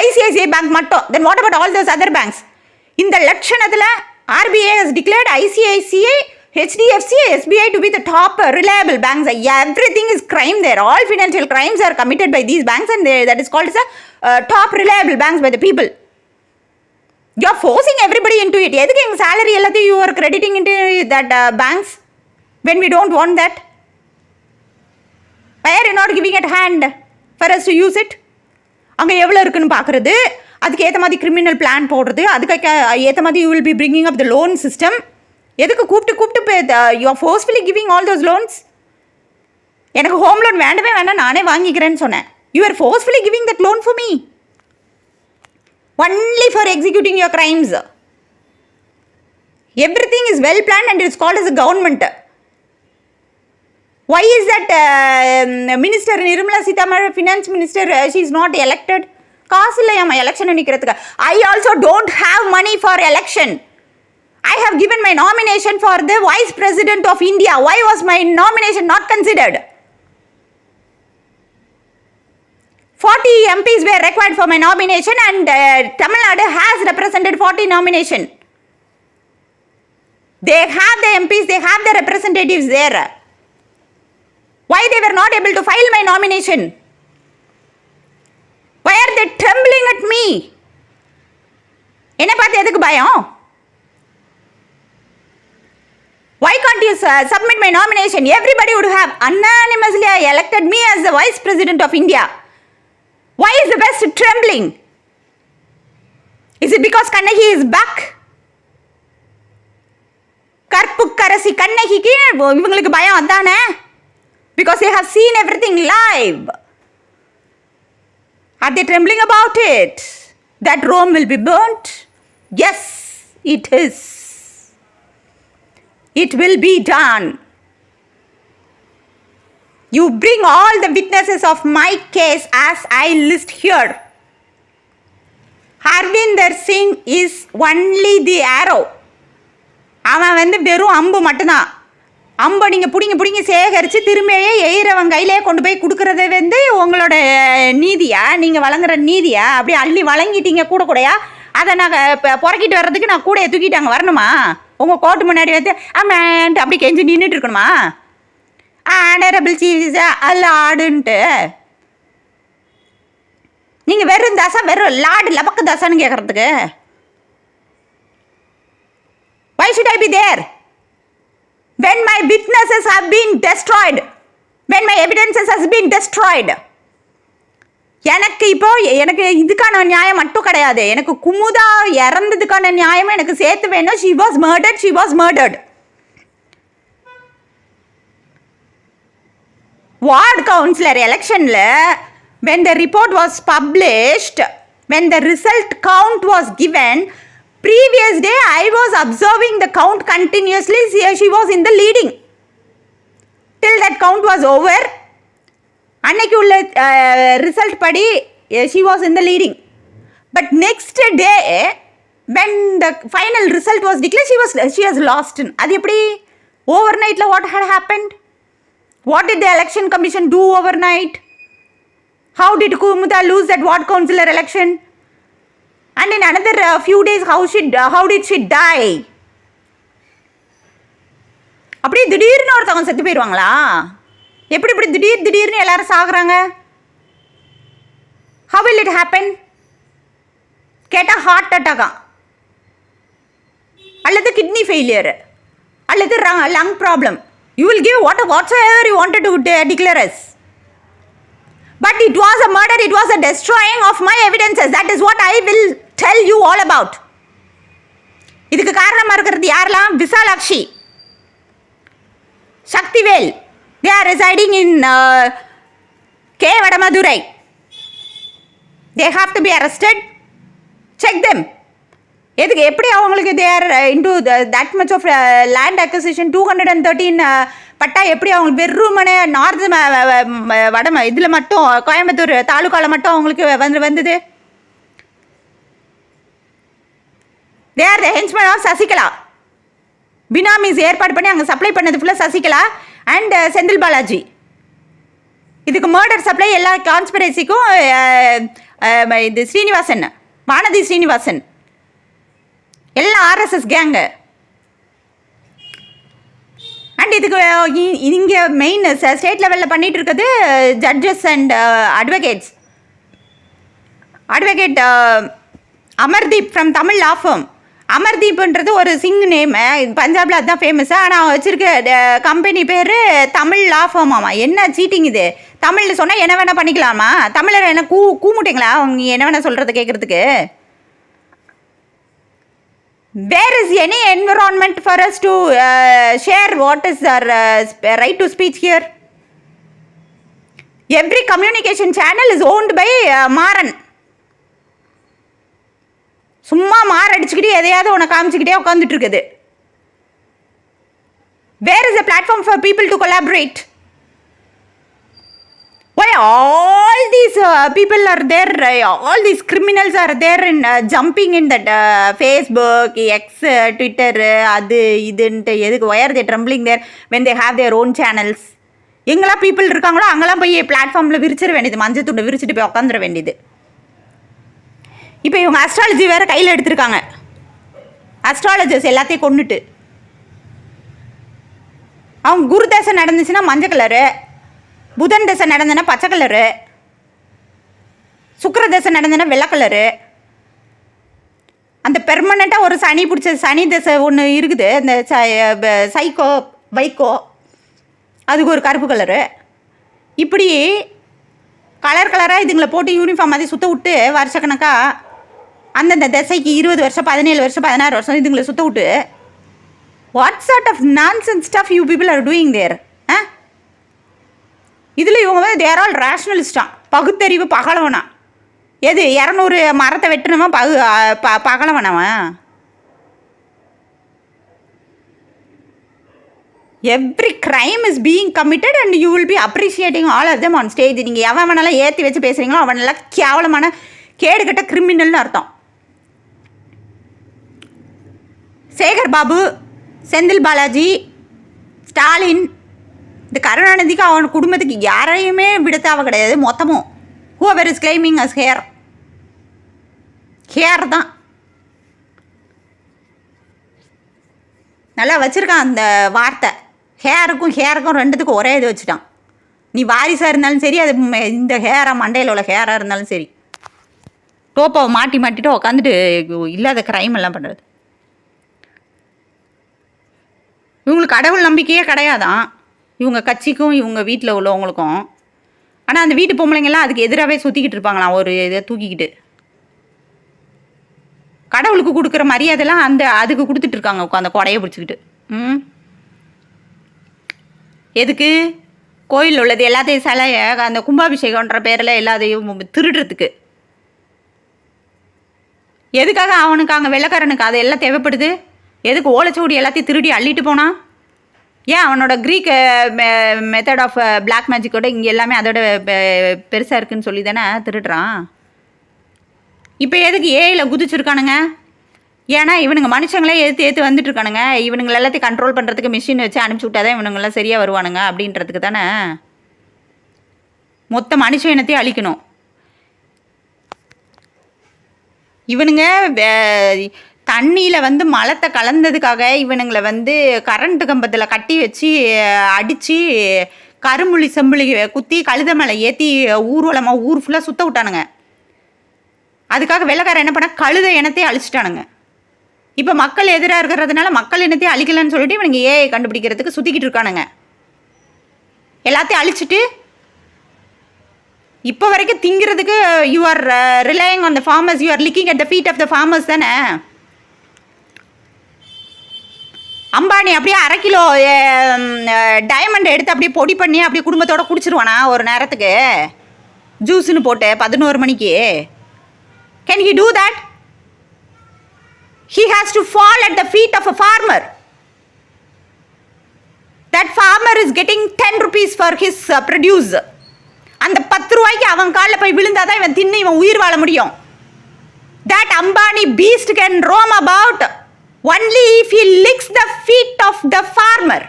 ICICI bank மட்டும். Then what about all those other banks? இந்த லட்சணத்தில் RBI has declared ICICI, HDFC, SBI to be the top reliable banks. Everything is crime there. All financial crimes are committed by these banks and that is called as a top reliable banks by the people. You are forcing everybody into it. எதுக்கு எங்கள் salary எல்லாத்தையும் you are crediting into that banks when we don't want that? Why are you not giving it hand for us to use it? அங்கே எவ்வளோ இருக்குன்னு பார்க்குறது, அதுக்கு ஏற்ற மாதிரி கிரிமினல் பிளான் போடுறது, அதுக்கு ஏற்ற மாதிரி you will be bringing up the loan system. எதுக்கு கூப்பிட்டு you are forcefully giving all those loans? எனக்கு ஹோம் லோன் வேண்டவே வேண்டாம், நானே வாங்கிக்கிறேன்னு சொன்னேன். You are forcefully giving that loan for me. Only for executing your crimes. Everything is well planned and it's called as a government. Why is that Minister Nirmala Sitharaman, Finance Minister, she is not elected? காசு இல்லையாம்மா எலெக்ஷன் நிற்கிறதுக்கு. I also don't have money for election. I have given my nomination for the Vice President of India. Why was my nomination not considered? 40 MPs were required for my nomination and Tamil Nadu has represented 40 nomination. They have the MPs, they have the representatives there. Why they were not able to file my nomination? Why are they trembling at me? என்ன பார்த்து எதுக்கு பயம்? Why can't you submit my nomination? Everybody would have unanimously elected me as the Vice President of India. Why is the West trembling? Is it because Kannagi is back? கற்புக்கரசி கண்ணகிக்கு இவங்களுக்கு பயம் அதானே? Because they have seen everything live. Are they trembling about it? That Rome will be burnt? Yes, it is. It will be done. You bring all the witnesses of my case as I list here. Harvinder Singh is only the arrow. அவன் வந்து வெறும் அம்பு மட்டும்தான். அம்பை நீங்கள் பிடிங்க சேகரித்து திரும்பியே எயிறவன் கையிலே கொண்டு போய் கொடுக்குறது வந்து உங்களோட நீதியா? நீங்கள் வழங்குற நீதியா? அப்படி அள்ளி வழங்கிட்டீங்க கூடையா? அதை நாங்கள் புறக்கிட்டு வர்றதுக்கு நான் கூடையை தூக்கிட்டு அங்கே வரணுமா? உங்கள் கோர்ட்டு முன்னாடி வந்து ஆமான்ட்டு அப்படி கெஞ்சி நின்றுட்டு இருக்கணுமா? ஆனரபிள் சீஃப் அல்ல ஆடுன்ட்டு நீங்கள் வெறும் தாசா, வெறும் லாடு லபக்கு தாசான்னு கேட்குறதுக்கு. Why should I be there? When my witnesses have been destroyed, when my evidences has been destroyed. எனக்கு இதுக்கான நியாயம் மட்டும் கிடையாது, எனக்கு குமுதா இறந்ததுக்கான நியாயமும் எனக்கு சேர்த்து வேணும். she was murdered. Ward councillor எலெக்ஷனில் when the report was published, when the result count was given, previous day I was observing the count continuously. She was in the leading till that count was over. அன்னைக்கு உள்ள ரிசல்ட் படி she was in the leading. But next day when the final result was declared, she has lost. அது எப்படி overnight what had happened? What did the election commission do overnight? How did Kumudha lose that ward councillor election? And in another few days, how did she die? அப்படியே திடீர்னு ஒருத்தவங்க செத்து போயிடுவாங்களா? எப்படி இப்படி திடீர்னு எல்லாரும் சாகுறாங்க? How will it happen? கேட்டால் ஹார்ட் அட்டாக்கா, அல்லது கிட்னி ஃபெயிலியர், அல்லது lung problem. You will give whatsoever you wanted to declare us. But it was a murder, it was a destroying of my evidences. That is what I will tell you all about. இதுக்கு காரணமாக இருக்கிறது யாரெல்லாம்? Visalakshi, Sakthivel, they are residing in K. Vadamadurai. They have to be arrested. Check them. எதுக்கு எப்படி அவங்களுக்கு there into that much of land acquisition 213 patta எப்படி அவங்களுக்கு வெறுமனே நார்த் இதில் மட்டும் கோயம்புத்தூர் தாலுக்காவில் மட்டும் அவங்களுக்கு வந்தது? They are the henchman of Sasikala. Benamis ஏற்பாடு பண்ணி அங்கே சப்ளை பண்ணது ஃபுல்லாக சசிகலா அண்ட் செந்தில் பாலாஜி. இதுக்கு மர்டர் சப்ளை எல்லா கான்ஸ்பிரசிக்கும் இது ஸ்ரீனிவாசன், வானதி ஸ்ரீனிவாசன், எல்லாம் ஆர்எஸ்எஸ் கேங்கு. அண்ட் இதுக்கு இங்கே மெயின் ஸ்டேட் லெவலில் பண்ணிகிட்டு இருக்குது judges and advocates. Advocate Amardeep from Tamil law firm. அமர்தீப்ன்றது ஒரு சிங் நேமு, பஞ்சாபில் அதுதான் ஃபேமஸ்ஸு. ஆனால் அவன் வச்சுருக்க கம்பெனி பேர் தமிழ் லா ஃபார்ம். ஆமாம், என்ன சீட்டிங் இது? தமிழில் சொன்னால் என்ன வேணால் பண்ணிக்கலாமா? தமிழர் என்ன கூமுட்டிங்களா அவங்க என்ன வேணால் சொல்கிறத கேட்குறதுக்கு? There is any environment for us to share what is our right to speech here? Every communication channel is owned by Maran. சும்மா மாரடிச்சுக்கிட்டே எதையாவது உனக்கு காமிச்சுக்கிட்டே உட்காந்துட்டு இருக்குது. Where is a platform for people to collaborate? Why all these people are there, all these criminals are there in jumping in that Facebook, X, Twitter, அது இதுன்ட்டு எதுக்கு? why are they trembling there when they have their own channels? எங்கெல்லாம் பீப்புள் இருக்காங்களோ அங்கெல்லாம் போய் பிளாட்ஃபார்மில் விரிச்சிட வேண்டியது, மஞ்சள் துண்டை விரிச்சிட்டு போய் உட்காந்துட வேண்டியது. இப்போ இவங்க அஸ்ட்ராலஜி வேறு கையில் எடுத்திருக்காங்க. அஸ்ட்ராலஜர்ஸ் எல்லாத்தையும் கொண்டுட்டு அவங்க குரு தசை நடந்துச்சுன்னா மஞ்சள் கலரு, புதன் தசை நடந்ததுன்னா பச்சை கலரு, சுக்கிர தசை நடந்ததுன்னா வெள்ளை கலரு. அந்த பெர்மனெண்ட்டாக ஒரு சனி பிடிச்ச சனி தசை ஒன்று இருக்குது, அந்த சைக்கோ வைக்கோ, அதுக்கு ஒரு கருப்பு கலரு. இப்படி கலர் கலராக இதுங்களை போட்டு யூனிஃபார்ம் மாதிரி சுற்ற விட்டு வருஷக்கணக்காக அந்தந்த தசைக்கு 20 வருஷம் 17 வருஷம் 16 வருஷம் இதுங்களை சுற்ற விட்டு what sort of nonsense stuff you people are doing there? இதில் இவங்க வந்து தேர் ஆல் ரேஷ்னலிஸ்டான், பகுத்தறிவு பகலவனா. எது 200 மரத்தை வெட்டினவன் பகலவனவன்? Every crime is being committed and you will be appreciating all of them on stage. நீங்கள் எவன் வேணாலும் ஏற்றி வச்சு பேசுகிறீங்களோ அவனெல்லாம் கேவலமான கேடுகட்ட கிரிமினல்னு அர்த்தம். சேகர் பாபு, செந்தில் பாலாஜி, ஸ்டாலின், இந்த கருணாநிதிக்கு அவன் குடும்பத்துக்கு யாரையுமே விடுத்தாவ கிடையாது. மொத்தமும் whoever is claiming as hair தான் நல்லா வச்சுருக்கான் அந்த வார்த்தை. ஹேருக்கும் ரெண்டுத்துக்கும் ஒரே இது வச்சுட்டான். நீ வாரிசாக இருந்தாலும் சரி, அது இந்த ஹேராக மண்டையில் உள்ள ஹேராக இருந்தாலும் சரி, டோப்பாவை மாட்டிட்டு உக்காந்துட்டு இல்லாத க்ரைம் எல்லாம் பண்ணுறது. இவங்களுக்கு கடவுள் நம்பிக்கையே கிடையாதான் இவங்க கட்சிக்கும் இவங்க வீட்டில் உள்ளவங்களுக்கும். ஆனால் அந்த வீட்டு பொம்பளைங்கள்லாம் அதுக்கு எதிராகவே சுற்றிக்கிட்டு இருப்பாங்களாம், ஒரு இதை தூக்கிக்கிட்டு. கடவுளுக்கு கொடுக்குற மரியாதைலாம் அதுக்கு கொடுத்துட்ருக்காங்க அந்த கொடையை பிடிச்சிக்கிட்டு. எதுக்கு? கோயில் உள்ளது எல்லாத்தையும் அந்த கும்பாபிஷேகன்ற பேரில் எல்லாத்தையும் திருடுறதுக்கு. எதுக்காக அவனுக்கு அங்கே வெள்ளைக்காரனுக்கு அது எல்லாம் தேவைப்படுது? எதுக்கு ஓலைச்சுவடி எல்லாத்தையும் திருடி அள்ளிட்டு போனான்? ஏன் அவனோட க்ரீக் மெத்தட் ஆஃப் பிளாக் மேஜிக்கோட இங்கே எல்லாமே அதோட பெருசாக இருக்குதுன்னு சொல்லி தானே திருடுறான். இப்போ எதுக்கு ஏஐயில் குதிச்சிருக்கானுங்க? ஏன்னா இவனுங்க மனுஷங்களே ஏற்று வந்துட்டுருக்கானுங்க. இவனுங்களை எல்லாத்தையும் கண்ட்ரோல் பண்ணுறதுக்கு மிஷின் வச்சு அனுப்பிச்சி விட்டாதான் இவனுங்களாம் சரியாக வருவானுங்க அப்படின்றதுக்கு தானே மொத்த மனுஷ இனத்தையும் அழிக்கணும். இவனுங்க தண்ணியில் மலத்தை கலந்ததுக்காக இவனுங்களை கரண்ட்டு கம்பத்தில் கட்டி வச்சு அடித்து கரும்புள்ளி செம்புளி குத்தி கழுத மேலே ஏற்றி ஊர்வலமாக ஊர் ஃபுல்லாக சுற்ற விட்டானுங்க. அதுக்காக வெள்ளைக்காரன் என்ன பண்ண கழுத இனத்தையும் அழிச்சிட்டானுங்க. இப்போ மக்கள் எதிராக இருக்கிறதுனால மக்கள் இனத்தையும் அழிக்கலன்னு சொல்லிட்டு இவனுங்க ஏஐ கண்டுபிடிக்கிறதுக்கு சுற்றிக்கிட்டு இருக்கானுங்க. எல்லாத்தையும் அழிச்சிட்டு இப்போ வரைக்கும் திங்கிறதுக்கு you are relying on the farmers, you are licking at the feet of the farmers தானே. அம்பானி அப்படியே 1/2 கிலோ டைமண்ட் எடுத்து அப்படியே பொடி பண்ணி அப்படியே குடும்பத்தோடு குடிச்சிருவானா ஒரு நேரத்துக்கு ஜூஸுன்னு போட்டு 11 மணிக்கு? Can he do that? He has to fall at the feet of a farmer. That farmer is getting 10 rupees for his produce. அந்த 10 ரூபாய்க்கு அவன் காலில் போய் விழுந்தாதான் இவன் தின்னு இவன் உயிர் வாழ முடியும். That Ambani beast can roam about only if he licks the feet of the farmer.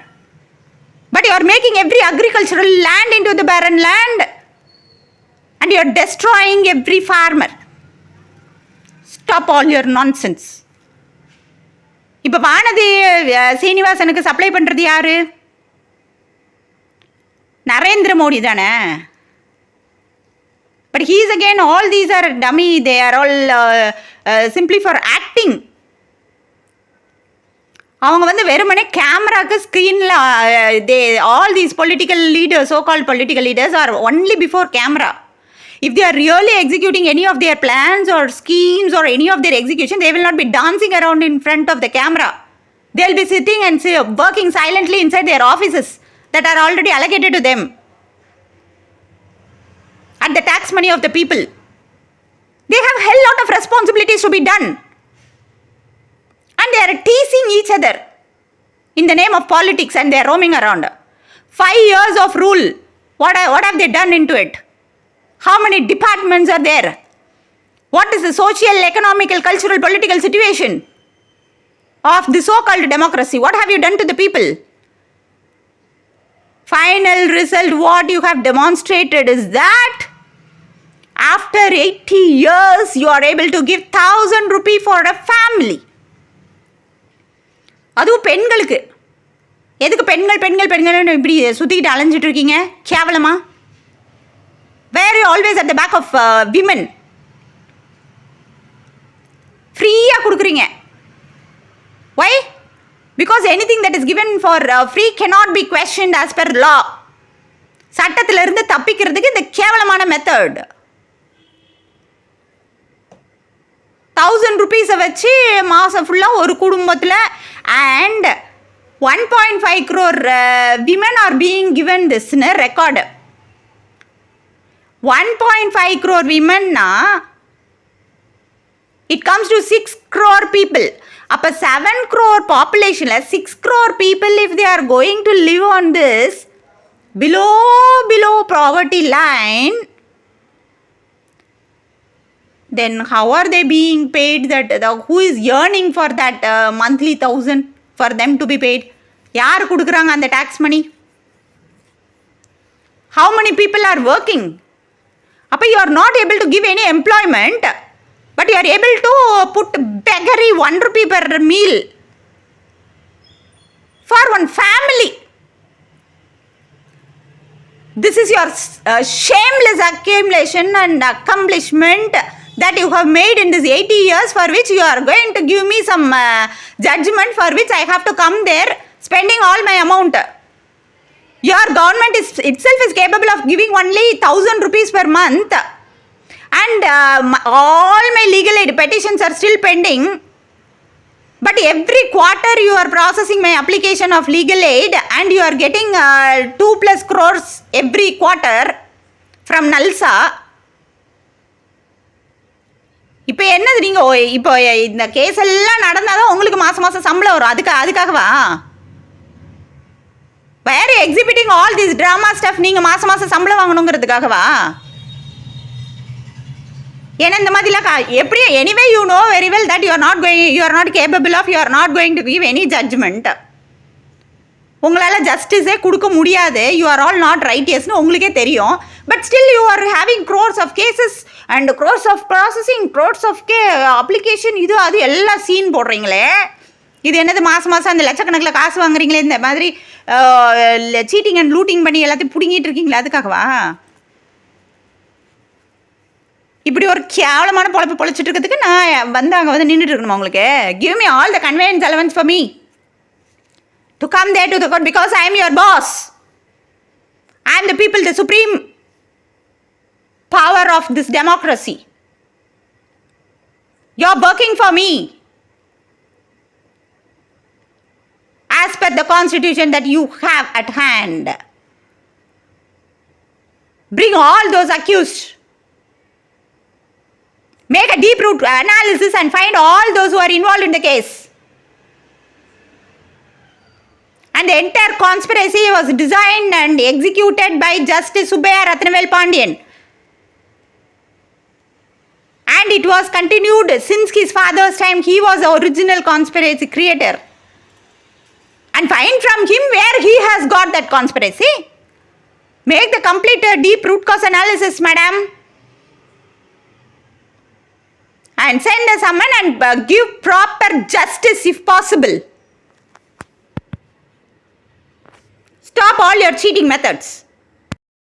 But you are making every agricultural land into the barren land and you are destroying every farmer. Stop all your nonsense. இப்போ வானதி சீனிவாசனுக்கு சப்ளை பண்ணுறது யாரு? நரேந்திர மோடி தானே. But he's again all these are dummy, they are all simply for acting. அவங்க வெறுமனே கேமராக்கு ஸ்க்ரீனில் they all these political leaders, so called political leaders are only before camera. If they are really executing any of their plans or schemes or any of their execution, they will not be dancing around in front of the camera. They will be sitting and working silently inside their offices that are already allocated to them at the tax money of the people. They have a hell lot of responsibilities to be done. And they are teasing each other in the name of politics and they are roaming around. 5 years of rule. What have they done into it? How many departments are there? What is the social, economical, cultural, political situation of the so-called democracy? What have you done to the people? Final result, what you have demonstrated is that after 80 years, you are able to give 1,000 rupees for a family. அதுவும் பெண்களுக்கு. எதுக்கு பெண்கள் இப்படி சுற்றிக்கிட்டு அலைஞ்சிட்டு இருக்கீங்க கேவலமா? Where are you always at the back of women? ஃப்ரீயாக கொடுக்குறீங்க. Why? Because anything that is given for free cannot be questioned as per law. சட்டத்திலிருந்து தப்பிக்கிறதுக்கு இந்த கேவலமான மெத்தட். 1,000 rupees வச்சு மாதம் ஃபுல்லாக ஒரு குடும்பத்தில் and 1.5 crore women are being given this record. 1.5 crore women na it comes to 6 crore people. அப்போ 7 crore population 6 crore people, if they are going to live on this below poverty line, then how are they being paid? Who is yearning for that monthly 1,000 for them to be paid? யார் கொடுக்குறாங்க அந்த tax money? How many people are working? அப்போ you are not able to give any employment, but you are able to put beggary 1 rupee per meal for one family. This is your shameless accumulation and accomplishment that you have made in this 80 years, for which you are going to give me some judgment, for which I have to come there spending all my amount. Your government itself is capable of giving only 1,000 rupees per month, and all my legal aid petitions are still pending. But every quarter you are processing my application of legal aid and you are getting 2+ crores every quarter from NALSA. இப்போ என்னது நீங்கள் இப்போ இந்த கேஸ் எல்லாம் நடந்தால் தான் உங்களுக்கு மாதம் மாதம் சம்பளம் வரும். அதுக்காகவா வேறு exhibiting all this drama stuff நீங்கள் மாதம் மாதம் சம்பளம் வாங்கணுங்கிறதுக்காகவா? ஏன்னா இந்த மாதிரிலாம் எப்படி anyway you know very well that you are not capable of you are not going to give any judgment. உங்களால் ஜஸ்டிஸே கொடுக்க முடியாது. யூ ஆர் ஆல் நாட் ரைட்டியஸ்னு உங்களுக்கே தெரியும். But still you are having crores of cases and crores of processing, crores of application, இது அது எல்லாம் சீன் போடுறீங்களே. இது என்னது மாதம் மாதம் அந்த லட்சக்கணக்கில் காசு வாங்குறீங்களே, இந்த மாதிரி சீட்டிங் அண்ட் லூட்டிங் பண்ணி எல்லாத்தையும் பிடுங்கிட்டு இருக்கீங்களா? அதுக்காகவா இப்படி ஒரு கேவலமான பொழப்பு பொழைச்சிட்டு இருக்கிறதுக்கு நான் வந்து அங்கே வந்து நின்றுட்டு இருக்கணுமா உங்களுக்கு? Give me all the convenience allowance for me to come there to the court because I am your boss. I am the people, the supreme power of this democracy. You are working for me as per the constitution that you have at hand. Bring all those accused. Make a deep root analysis and find all those who are involved in the case. And the entire conspiracy was designed and executed by Justice Subbaiah Ratnavel Pandian. And it was continued since his father's time. He was the original conspiracy creator. And find from him where he has got that conspiracy. Make the complete deep root cause analysis, madam. And send a summon and give proper justice if possible. Stop all your cheating methods.